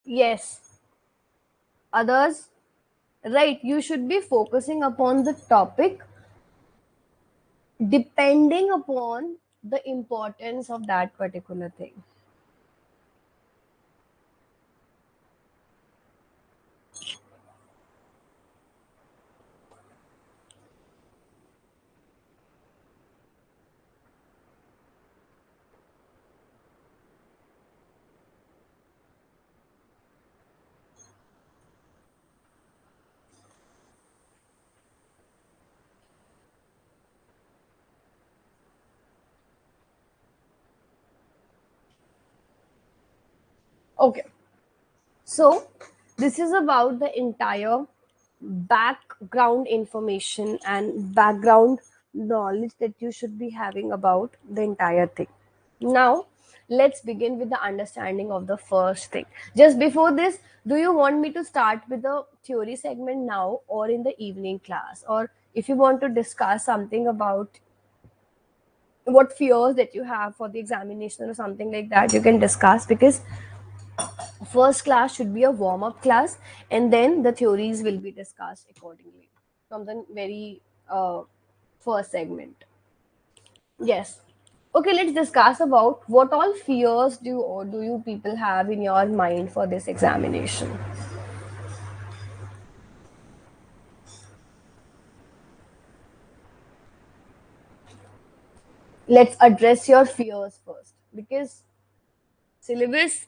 A: Yes. Others, right, you should be focusing upon the topic depending upon the importance of that particular thing. Okay, so this is about the entire background information and background knowledge that you should be having about the entire thing. Now, let's begin with the understanding of the first thing. Just before this, do you want me to start with the theory segment now or in the evening class? Or if you want to discuss something about what fears that you have for the examination or something like that, you can discuss, because first class should be a warm up class, and then the theories will be discussed accordingly from the very first segment. Yes. Okay, let's discuss about what all fears do you people have in your mind for this examination. Let's address your fears first. because syllabus,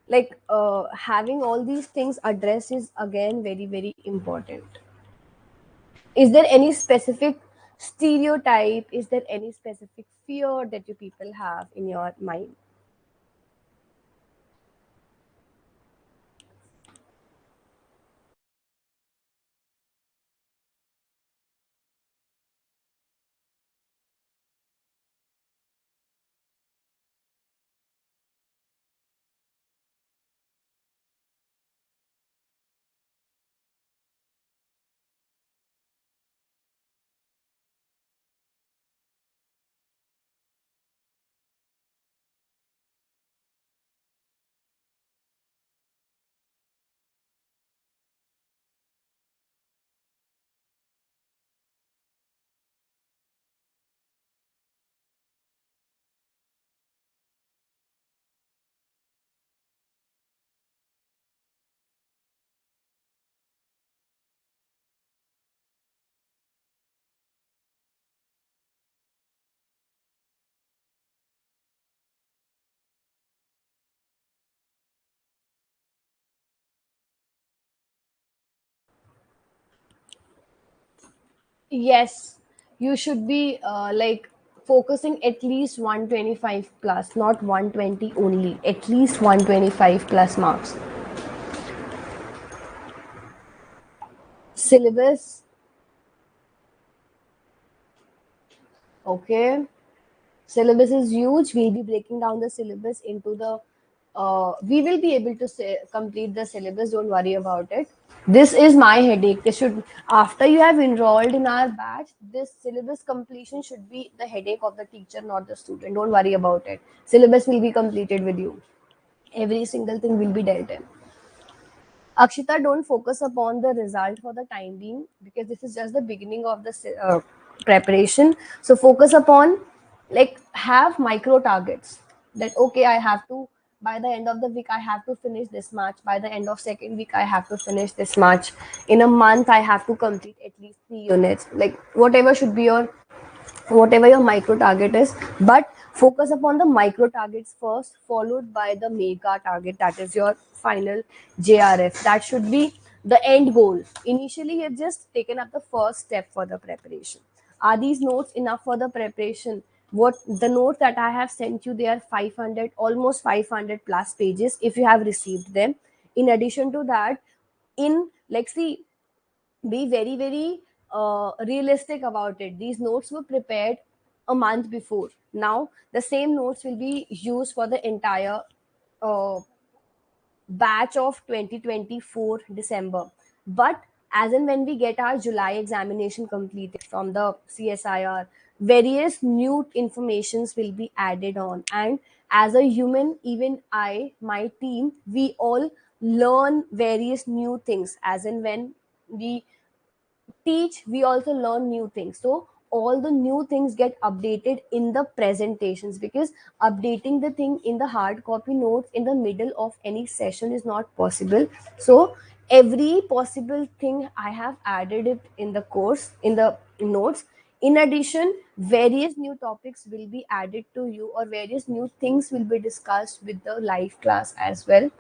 A: like having all these things addressed is again very very important. Is there any specific stereotype, is there any specific fear that you people have in your mind? Yes, you should be like focusing at least 125 plus, not 120 only, at least 125 plus marks. Syllabus, okay. Syllabus is huge. We'll be breaking down the syllabus into the we will be able to complete the syllabus, don't worry about it. This is my headache. This should, after you have enrolled in our batch, this syllabus completion should be the headache of the teacher, not the student. Don't worry about it. Syllabus will be completed with you. Every single thing will be dealt in. Akshita, don't focus upon the result for the time being, because this is just the beginning of the preparation. So focus upon, like, have micro targets, that okay, I have to, by the end of the week I have to finish this much, by the end of second week I have to finish this much, in a month I have to complete at least 3 units, like whatever should be your, whatever your micro target is, but focus upon the micro targets first, followed by the mega target, that is your final JRF. That should be the end goal. Initially you've just taken up the first step for the preparation. Are these notes enough for the preparation? What the notes that I have sent you, they are 500, almost 500 plus pages if you have received them. In addition to that, in, like, see, be very very realistic about it. These notes were prepared a month before. Now the same notes will be used for the entire uh, batch of 2024 December. But as and when we get our July examination completed from the CSIR, various new informations will be added on. And as a human, even I, my team, we all learn various new things. As and when we teach, we also learn new things. So all the new things get updated in the presentations, because updating the thing in the hard copy notes in the middle of any session is not possible. So every possible thing I have added it in the course, in the notes. In addition, various new topics will be added to you, or various new things will be discussed with the live class as well,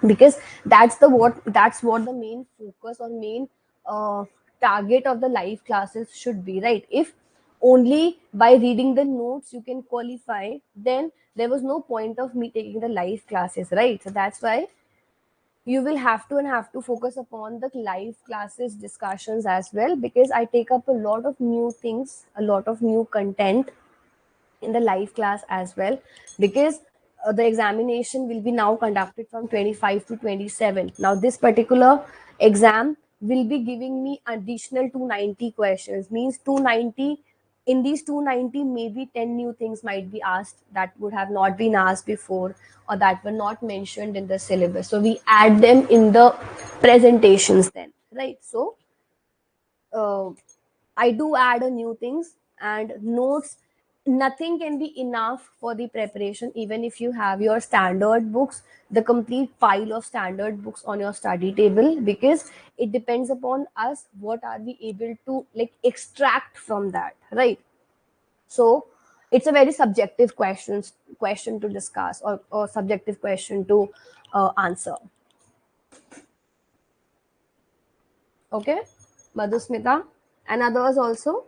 A: because that's what the main focus or main uh, target of the live classes should be, right? If only by reading the notes you can qualify, then there was no point of me taking the live classes, right? So that's why you will have to focus upon the live classes discussions as well, because I take up a lot of new things, a lot of new content in the live class as well, because the examination will be now conducted from 25 to 27. Now this particular exam will be giving me additional 290 questions, means 290. In these 290, maybe 10 new things might be asked that would have not been asked before, or that were not mentioned in the syllabus, so we add them in the presentations then, right? So uh, I do add a new things and notes. Nothing can be enough for the preparation, even if you have your standard books, the complete file of standard books on your study table, because it depends upon us what are we able to, like, extract from that, right? So It's a very subjective question to discuss, or subjective question to answer. Okay, Madhusmita and others also.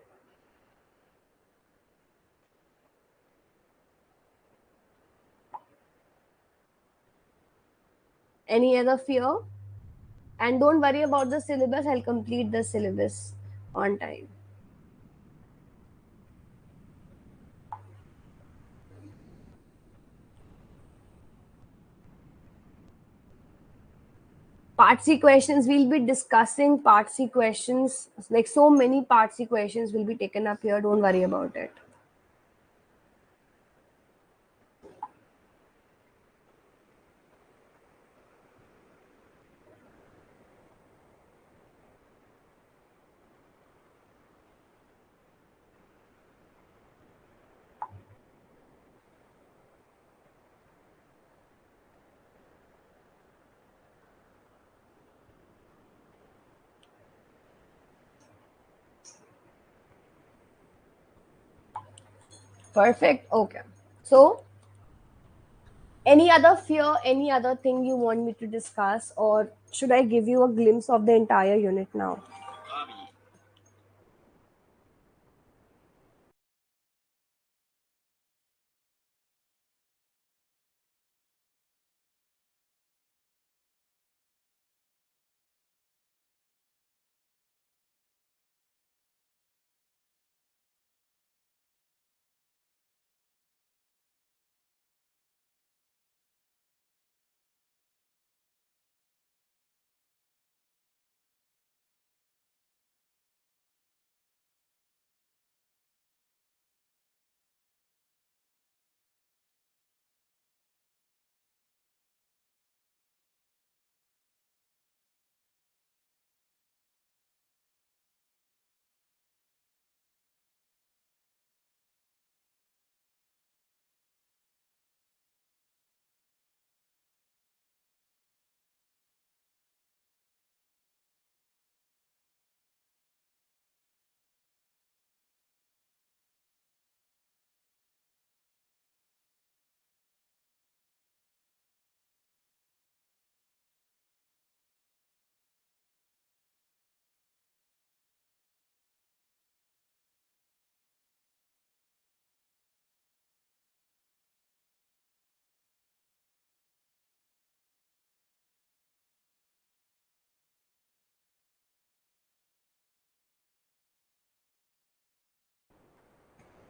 A: Any other fear? And don't worry about the syllabus. I'll complete the syllabus on time. Part C questions, we'll be discussing part C questions. Like so many part C questions will be taken up here. Don't worry about it. Perfect. Okay. So, any other fear, any other thing you want me to discuss, or should I give you a glimpse of the entire unit now?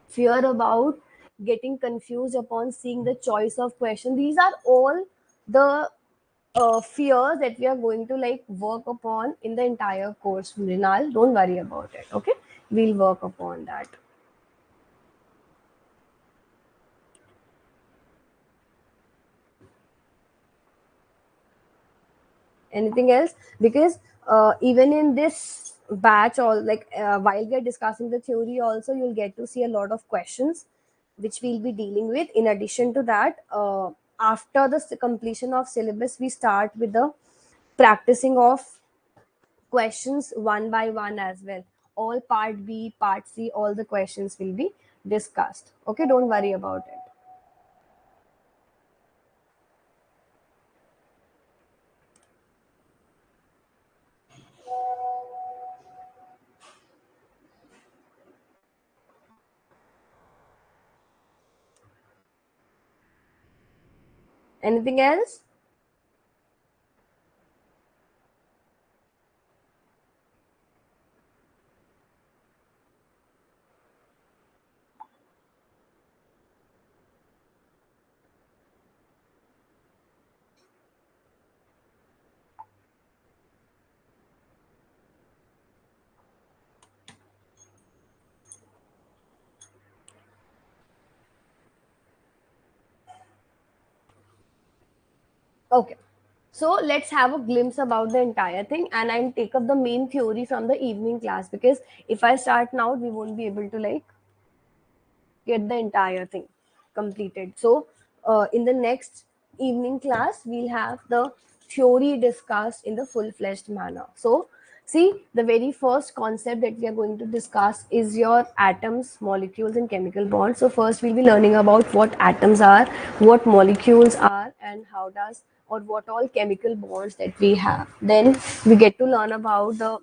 A: Fear about getting confused upon seeing the choice of question. These are all the fears that we are going to like work upon in the entire course, Mrinal. Don't worry about it. Okay, we'll work upon that. Anything else? Because even in this batch, or like while we are discussing the theory also, you'll get to see a lot of questions which we'll be dealing with. In addition to that, after the completion of syllabus, we start with the practicing of questions one by one as well. All part B, part C, all the questions will be discussed. Okay, don't worry about it. Anything else? Okay. So let's have a glimpse about the entire thing, and I'll take up the main theory from the evening class, because if I start now, we won't be able to like get the entire thing completed. So in the next evening class, we'll have the theory discussed in the full-fledged manner. So See, the very first concept that we are going to discuss is your atoms, molecules, and chemical bonds. So, first, we'll be learning about what atoms are, what molecules are, and how does or what all chemical bonds that we have. Then, we get to learn about the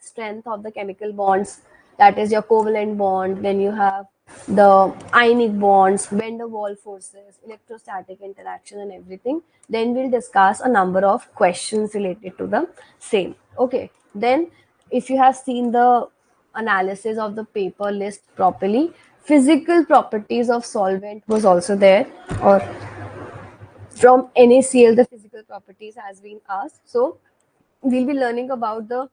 A: strength of the chemical bonds, that is your covalent bond. Then you have the ionic bonds, van der Waals forces, electrostatic interaction, and everything. Then we'll discuss a number of questions related to the same. Okay, then if you have seen the analysis of the paper list properly, physical properties of solvent was also there, or from NaCl the physical properties has been asked. So we'll be learning about the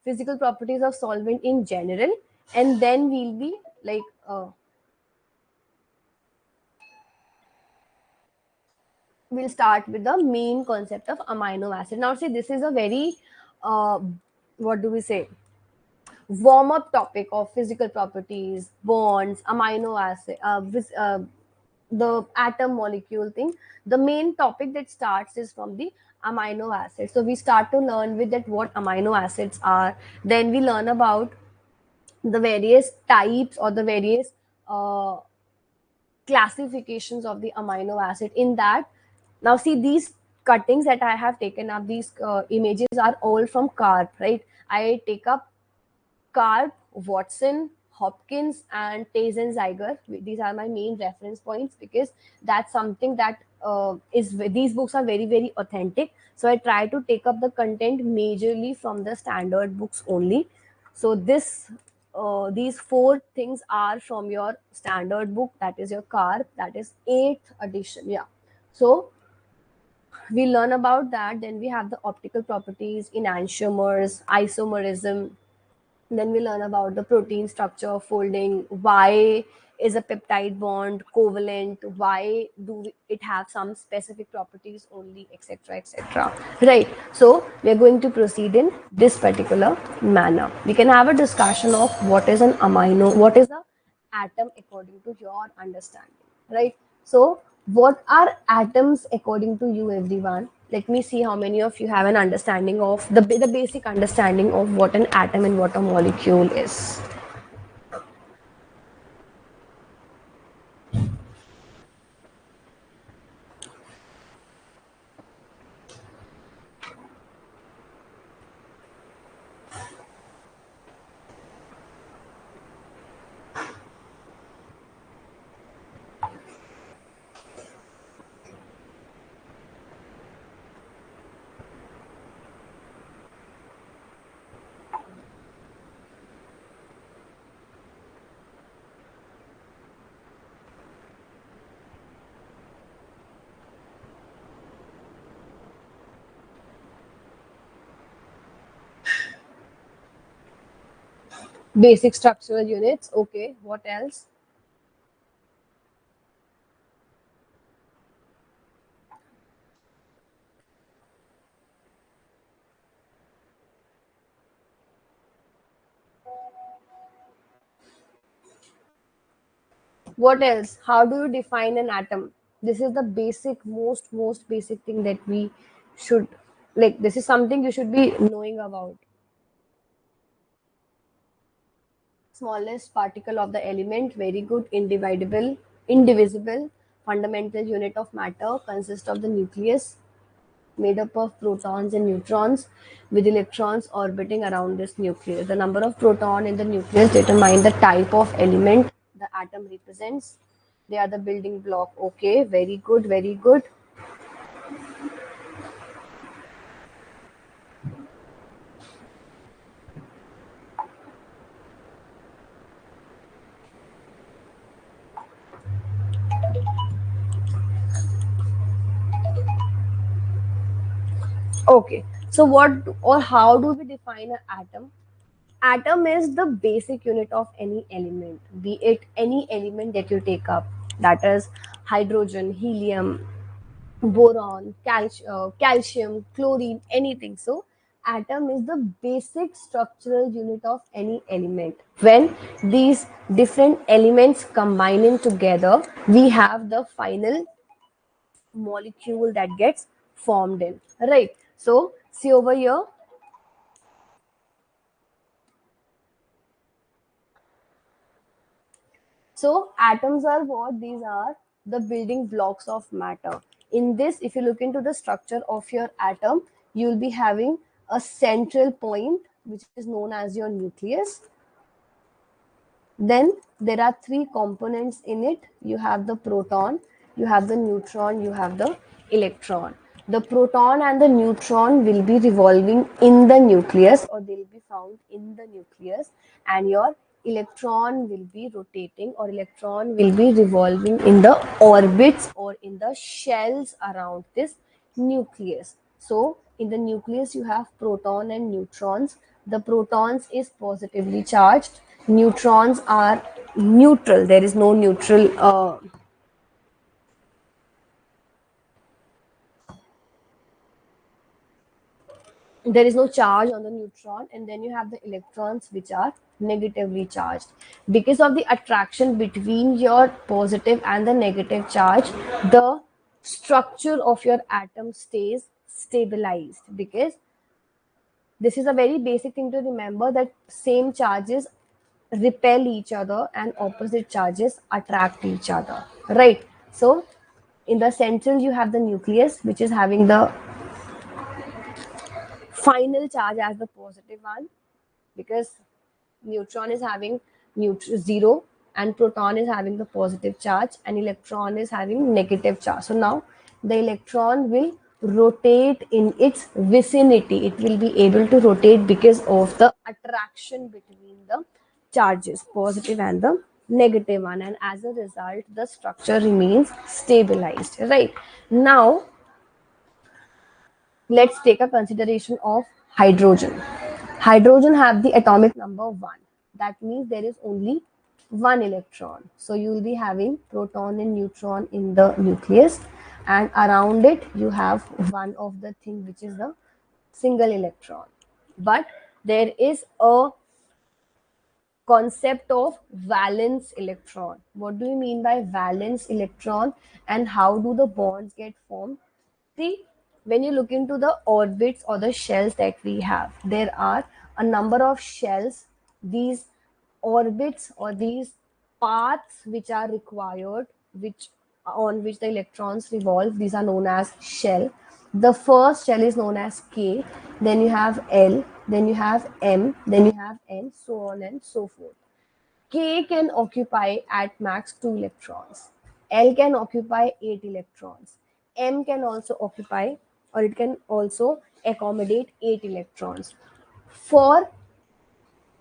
A: physical properties of solvent in general, and then we'll be like we'll start with the main concept of amino acid. Now see, this is a very uh, what do we say, warm up topic of physical properties, bonds, amino acid, the atom molecule thing. The main topic that starts is from the amino acids. So we start to learn with that what amino acids are. Then we learn about the various types or the various uh, classifications of the amino acid in that. Now see, these cuttings that I have taken up, these images are all from carp, right? I take up Karp, Watson, Hopkins, and Zeiger. These are my main reference points because that's something that is these books are very very authentic. So I try to take up the content majorly from the standard books only. So these four things are from your standard book, that is your Karp, that is eighth edition. Yeah. So we learn about that. Then we have the optical properties, enantiomers, isomerism. Then we learn about the protein structure, folding, why is a peptide bond covalent, why it have some specific properties only, etc., etc. Right. So we are going to proceed in this particular manner. We can have a discussion of what is an amino, what is the atom according to your understanding. Right. So what are atoms according to you, everyone? Let me see how many of you have an understanding of the basic understanding of what an atom and what a molecule is. Basic structural units. Okay, what else? What else? How do you define an atom? This is the basic, most basic thing that we should, like. This is something you should be knowing about. Smallest particle of the element. Very good. Indivisible, fundamental unit of matter, consists of the nucleus, made up of protons and neutrons, with electrons orbiting around this nucleus. The number of proton in the nucleus determine the type of element the atom represents. They are the building block. Okay, very good, very good. Okay, so what or how do we define an atom? Atom is the basic unit of any element, be it any element that you take up, that is hydrogen, helium, boron, calcium, chlorine, anything. So atom is the basic structural unit of any element. When these different elements combining together, we have the final molecule that gets formed in, right? So See over here. So atoms are what? These are the building blocks of matter. In this, if you look into the structure of your atom, you'll be having a central point, which is known as your nucleus. Then there are three components in it. You have the proton, you have the neutron, you have the electron. The proton and the neutron will be revolving in the nucleus, or they'll be found in the nucleus, and your electron will be rotating, or electron will be revolving in the orbits or in the shells around this nucleus. So in the nucleus you have proton and neutrons. The protons is positively charged, neutrons are neutral. There is no neutral there is no charge on the neutron. And then you have the electrons, which are negatively charged. Because of the attraction between your positive and the negative charge, the structure of your atom stays stabilized. Because this is a very basic thing to remember, that same charges repel each other and opposite charges attract each other, right? So in the central you have the nucleus, which is having the final charge as the positive one, because neutron is having zero, and proton is having the positive charge, and electron is having negative charge. So now the electron will rotate in its vicinity. It will be able to rotate because of the attraction between the charges, positive and the negative one, and as a result the structure remains stabilized. Right now, let's take a consideration of hydrogen. Hydrogen have the atomic number 1. That means there is only one electron. So you will be having proton and neutron in the nucleus, and around it you have one of the thing, which is the single electron. But there is a concept of valence electron. What do you mean by valence electron, and how do the bonds get formed? See, when you look into the orbits or the shells that we have, there are a number of shells. These orbits or these paths which are required, which on which the electrons revolve, these are known as shell. The first shell is known as K, then you have L, then you have M, then you have N, so on and so forth. K can occupy at max 2 electrons. L can occupy 8 electrons. M can also occupy, or it can also accommodate 8 electrons. For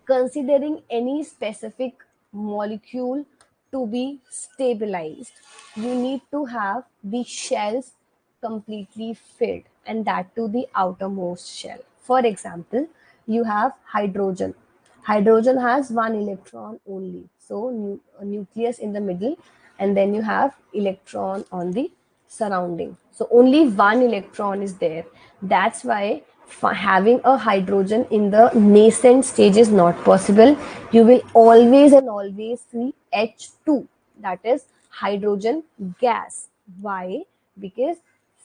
A: considering any specific molecule to be stabilized, you need to have the shells completely filled, and that to the outermost shell. For example, you have hydrogen. Hydrogen has one electron only, so a nucleus in the middle, and then you have electron on the surrounding. So only one electron is there. That's why having a hydrogen in the nascent stage is not possible. You will always and always see H2, that is hydrogen gas. Why? Because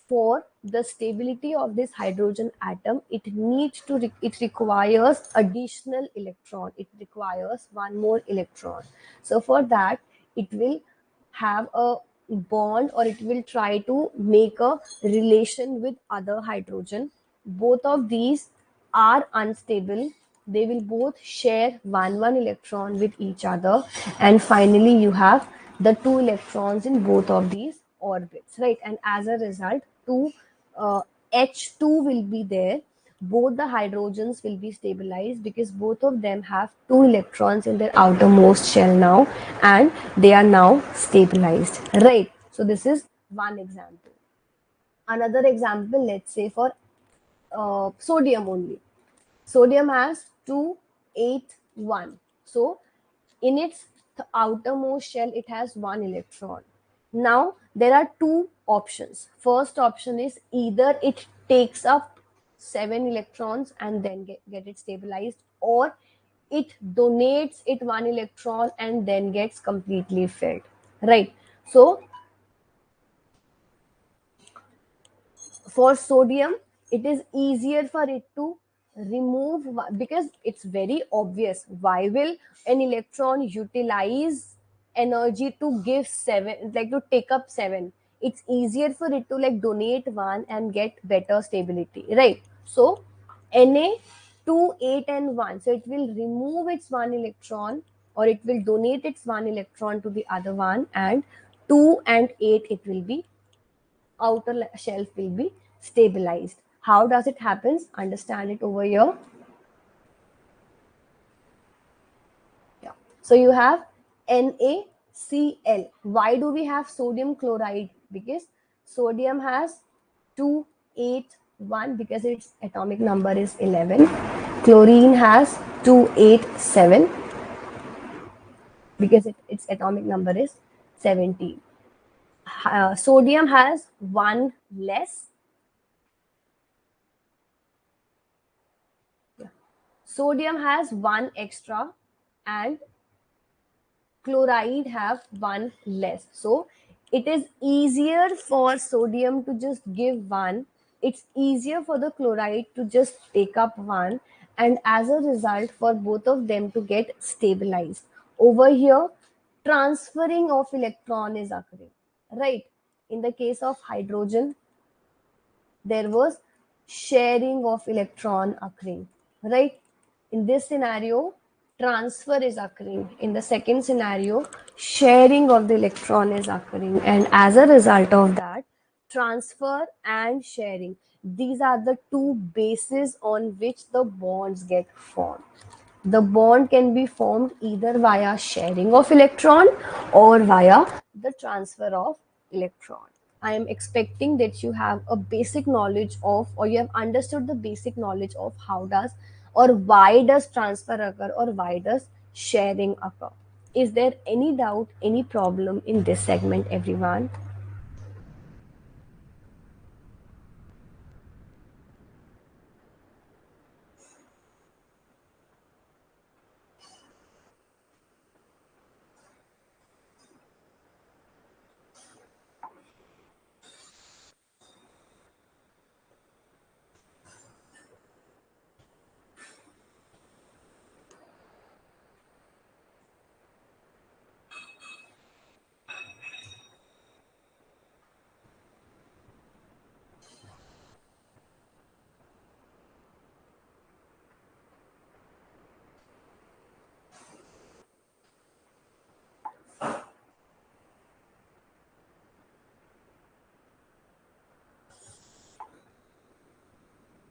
A: for the stability of this hydrogen atom, it needs to it requires additional electron. It requires one more electron. So for that, it will have a bond, or it will try to make a relation with other hydrogen. Both of these are unstable. They will both share one electron with each other, and finally you have the two electrons in both of these orbits, right? And as a result, two uh, H2 will be there. Both the hydrogens will be stabilized because both of them have two electrons in their outermost shell now, and they are now stabilized, right? So this is one example. Another example, let's say for sodium only. Sodium has 281. So in its outermost shell, it has one electron. Now there are two options. First option is either it takes up 7 electrons and then get it stabilized, or it donates it one electron and then gets completely filled, right? So for sodium, it is easier for it to remove, because it's very obvious. Why will an electron utilize energy to give seven, like to take up seven? It's easier for it to like donate one and get better stability, right? So Na 2, 8 and 1, so it will remove its one electron, or it will donate its one electron to the other one, and 2 and 8, it will be outer shelf will be stabilized. How does it happens? Understand it over here. Yeah. So you have NaCl. Why do we have sodium chloride? Because sodium has 281, because its atomic number is 11. Chlorine has 287, because its atomic number is 17. Sodium has one less. Sodium has one extra, and chloride have one less. So it is easier for sodium to just give one. It's easier for the chloride to just take up one, and as a result, for both of them to get stabilized. Over here, transferring of electron is occurring, right? In the case of hydrogen, there was sharing of electron occurring, right? In this scenario, transfer is occurring. In the second scenario, sharing of the electron is occurring, and as a result of that, transfer and sharing, these are the two bases on which the bonds get formed. The bond can be formed either via sharing of electron or via the transfer of electron. I am expecting that you have a basic knowledge of, or you have understood the basic knowledge of how does or why does transfer occur, or why does sharing occur. Is there any doubt, any problem in this segment, everyone?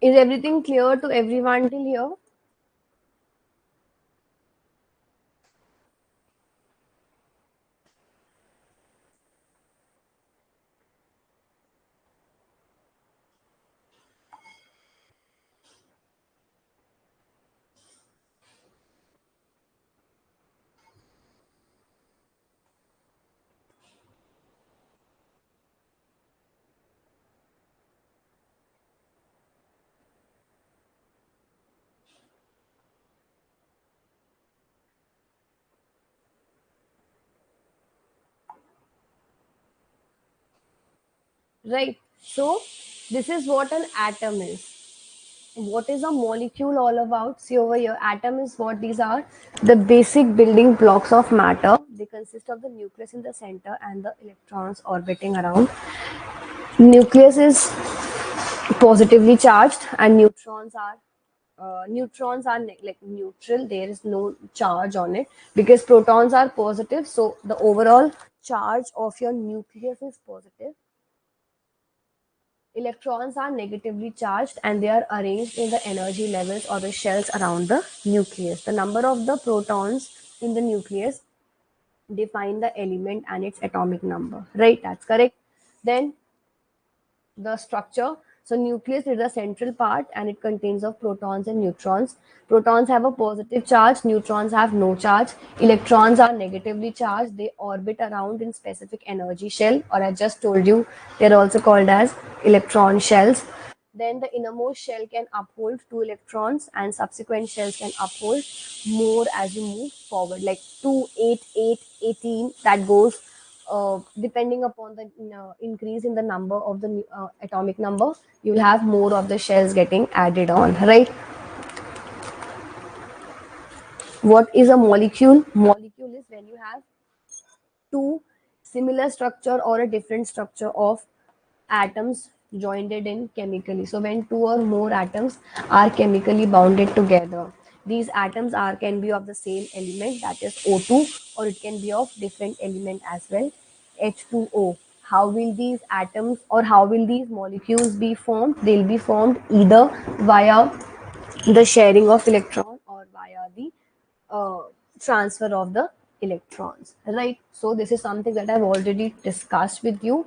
A: Is everything clear to everyone till here? Right. So this is what an atom is. What is a molecule all about? See over here, atom is what? These are the basic building blocks of matter. They consist of the nucleus in the center and the electrons orbiting around. Nucleus is positively charged, and like neutral. There is no charge on it, because protons are positive. So the overall charge of your nucleus is positive. Electrons are negatively charged, and they are arranged in the energy levels or the shells around the nucleus. The number of the protons in the nucleus define the element and its atomic number. Right, that's correct. Then the structure. So nucleus is the central part, and it contains of protons and neutrons. Protons have a positive charge, neutrons have no charge. Electrons are negatively charged. They orbit around in specific energy shell, or I just told you, they're also called as electron shells. Then the innermost shell can uphold two electrons, and subsequent shells can uphold more as you move forward, like 2, 8, 8, 18, that goes depending upon the increase in the number of the atomic number, you'll have more of the shells getting added on, right? What is a molecule? Molecule is when you have two similar structure or a different structure of atoms joined in chemically. So when two or more atoms are chemically bounded together, these atoms are can be of the same element, that is O2, or it can be of different element as well, H2O. How will these atoms or how will these molecules be formed? They'll be formed either via the sharing of electron or via the uh, transfer of the electrons, right? So this is something that I've already discussed with you.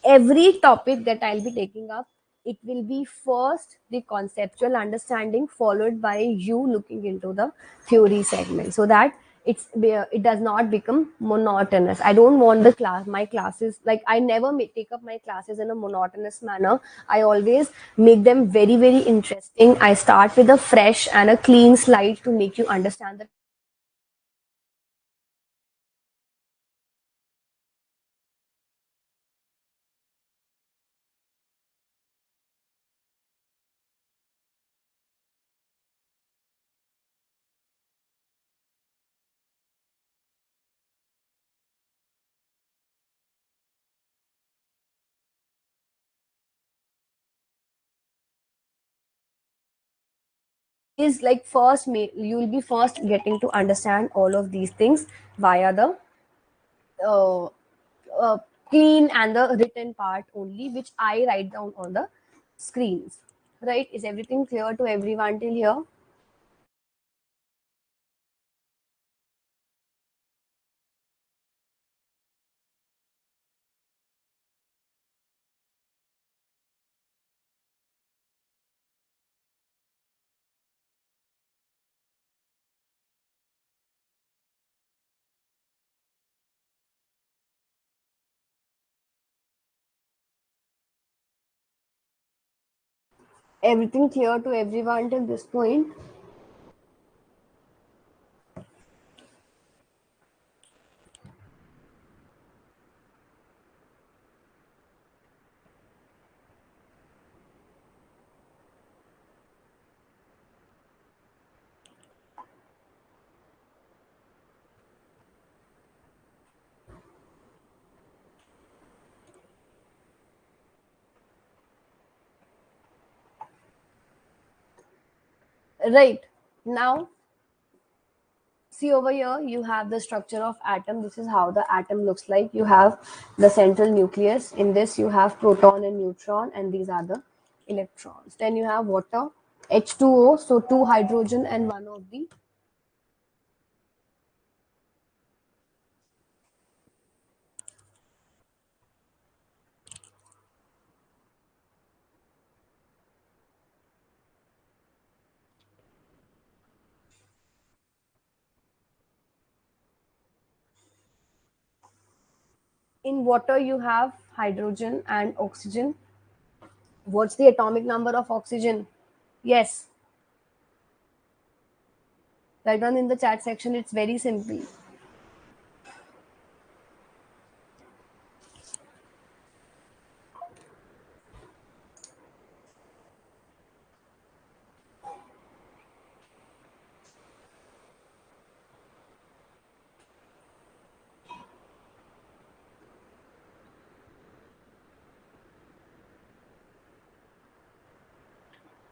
A: Every topic that I'll be taking up, it will be first the conceptual understanding, followed by you looking into the theory segment, so that it does not become monotonous. I don't want the class my classes, like I never take up my classes in a monotonous manner. I always make them very very interesting. I start with a fresh and a clean slide to make you understand the is like first you will be first getting to understand all of these things via the uh, uh, clean and the written part only, which I write down on the screens. Right? Is everything clear to everyone till here? Everything clear to everyone till this point? Right. Now, see over here, you have the structure of atom. This is how the atom looks like. You have the central nucleus. In this, you have proton and neutron, and these are the electrons. Then you have water, H2O, so two hydrogen and one of the in water you have hydrogen and oxygen. What's the atomic number of oxygen? Yes, write down in the chat section. It's very simple.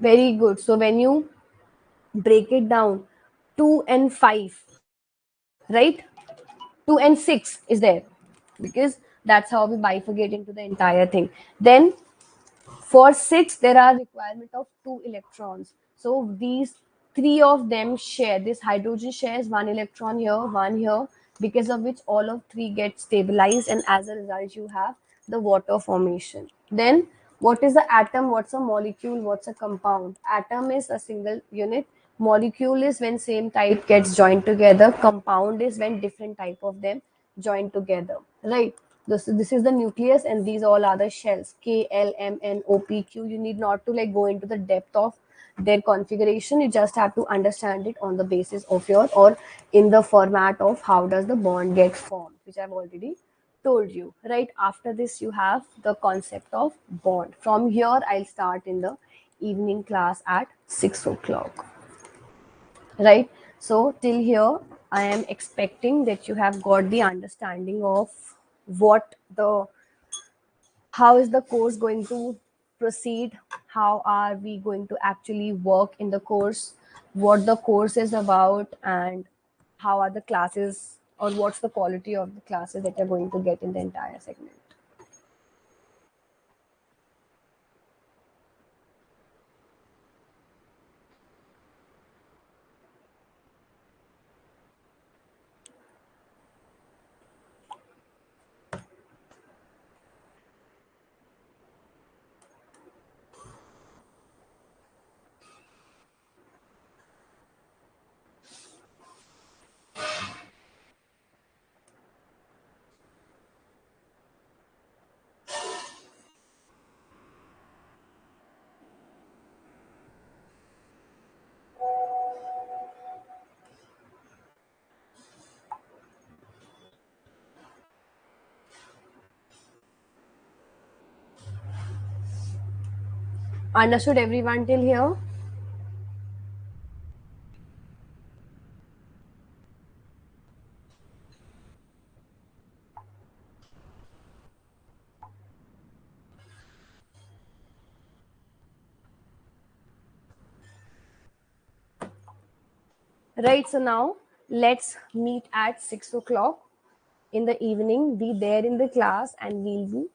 A: Very good. So when you break it down, 2 and 5, right? 2 and 6 is there, because that's how we bifurcate into the entire thing. Then for 6, there are requirement of 2 electrons. So these three of them share, this hydrogen shares one electron here, one here, because of which all of three get stabilized, and as a result, you have the water formation. Then what is the atom? What's a molecule? What's a compound? Atom is a single unit. Molecule is when same type gets joined together. Compound is when different type of them join together, right? This is the nucleus, and these all are the shells, K, L, M, N, O, P, Q. You need not to like go into the depth of their configuration. You just have to understand it on the basis of your, or in the format of how does the bond get formed, which I've already told you, right? After this, you have the concept of bond. From here, I'll start in the evening class at 6 o'clock, right? So, till here, I am expecting that you have got the understanding of what the how is the course going to proceed, how are we going to actually work in the course, what the course is about, and how are the classes, or what's the quality of the classes that you're going to get in the entire segment. Understood everyone till here? Right, so now let's meet at 6 o'clock in the evening, be there in the class, and we'll be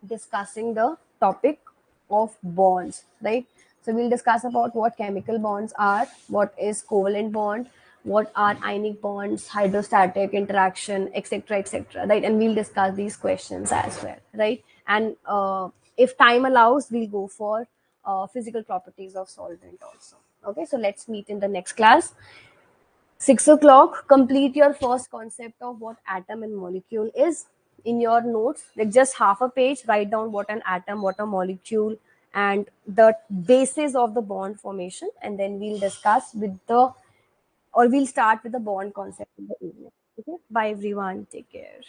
A: discussing the topic of bonds, right? So we'll discuss about what chemical bonds are, what is covalent bond, what are ionic bonds, hydrostatic interaction, etc., etc., right? And we'll discuss these questions as well, right? And if time allows, we'll go for physical properties of solvent also. Okay, so let's meet in the next class. 6 o'clock, complete your first concept of what atom and molecule is in your notes. Like just half a page, write down what an atom, what a molecule, and the basis of the bond formation. And then we'll discuss with the, or we'll start with the bond concept in the evening. Okay. Bye, everyone. Take care.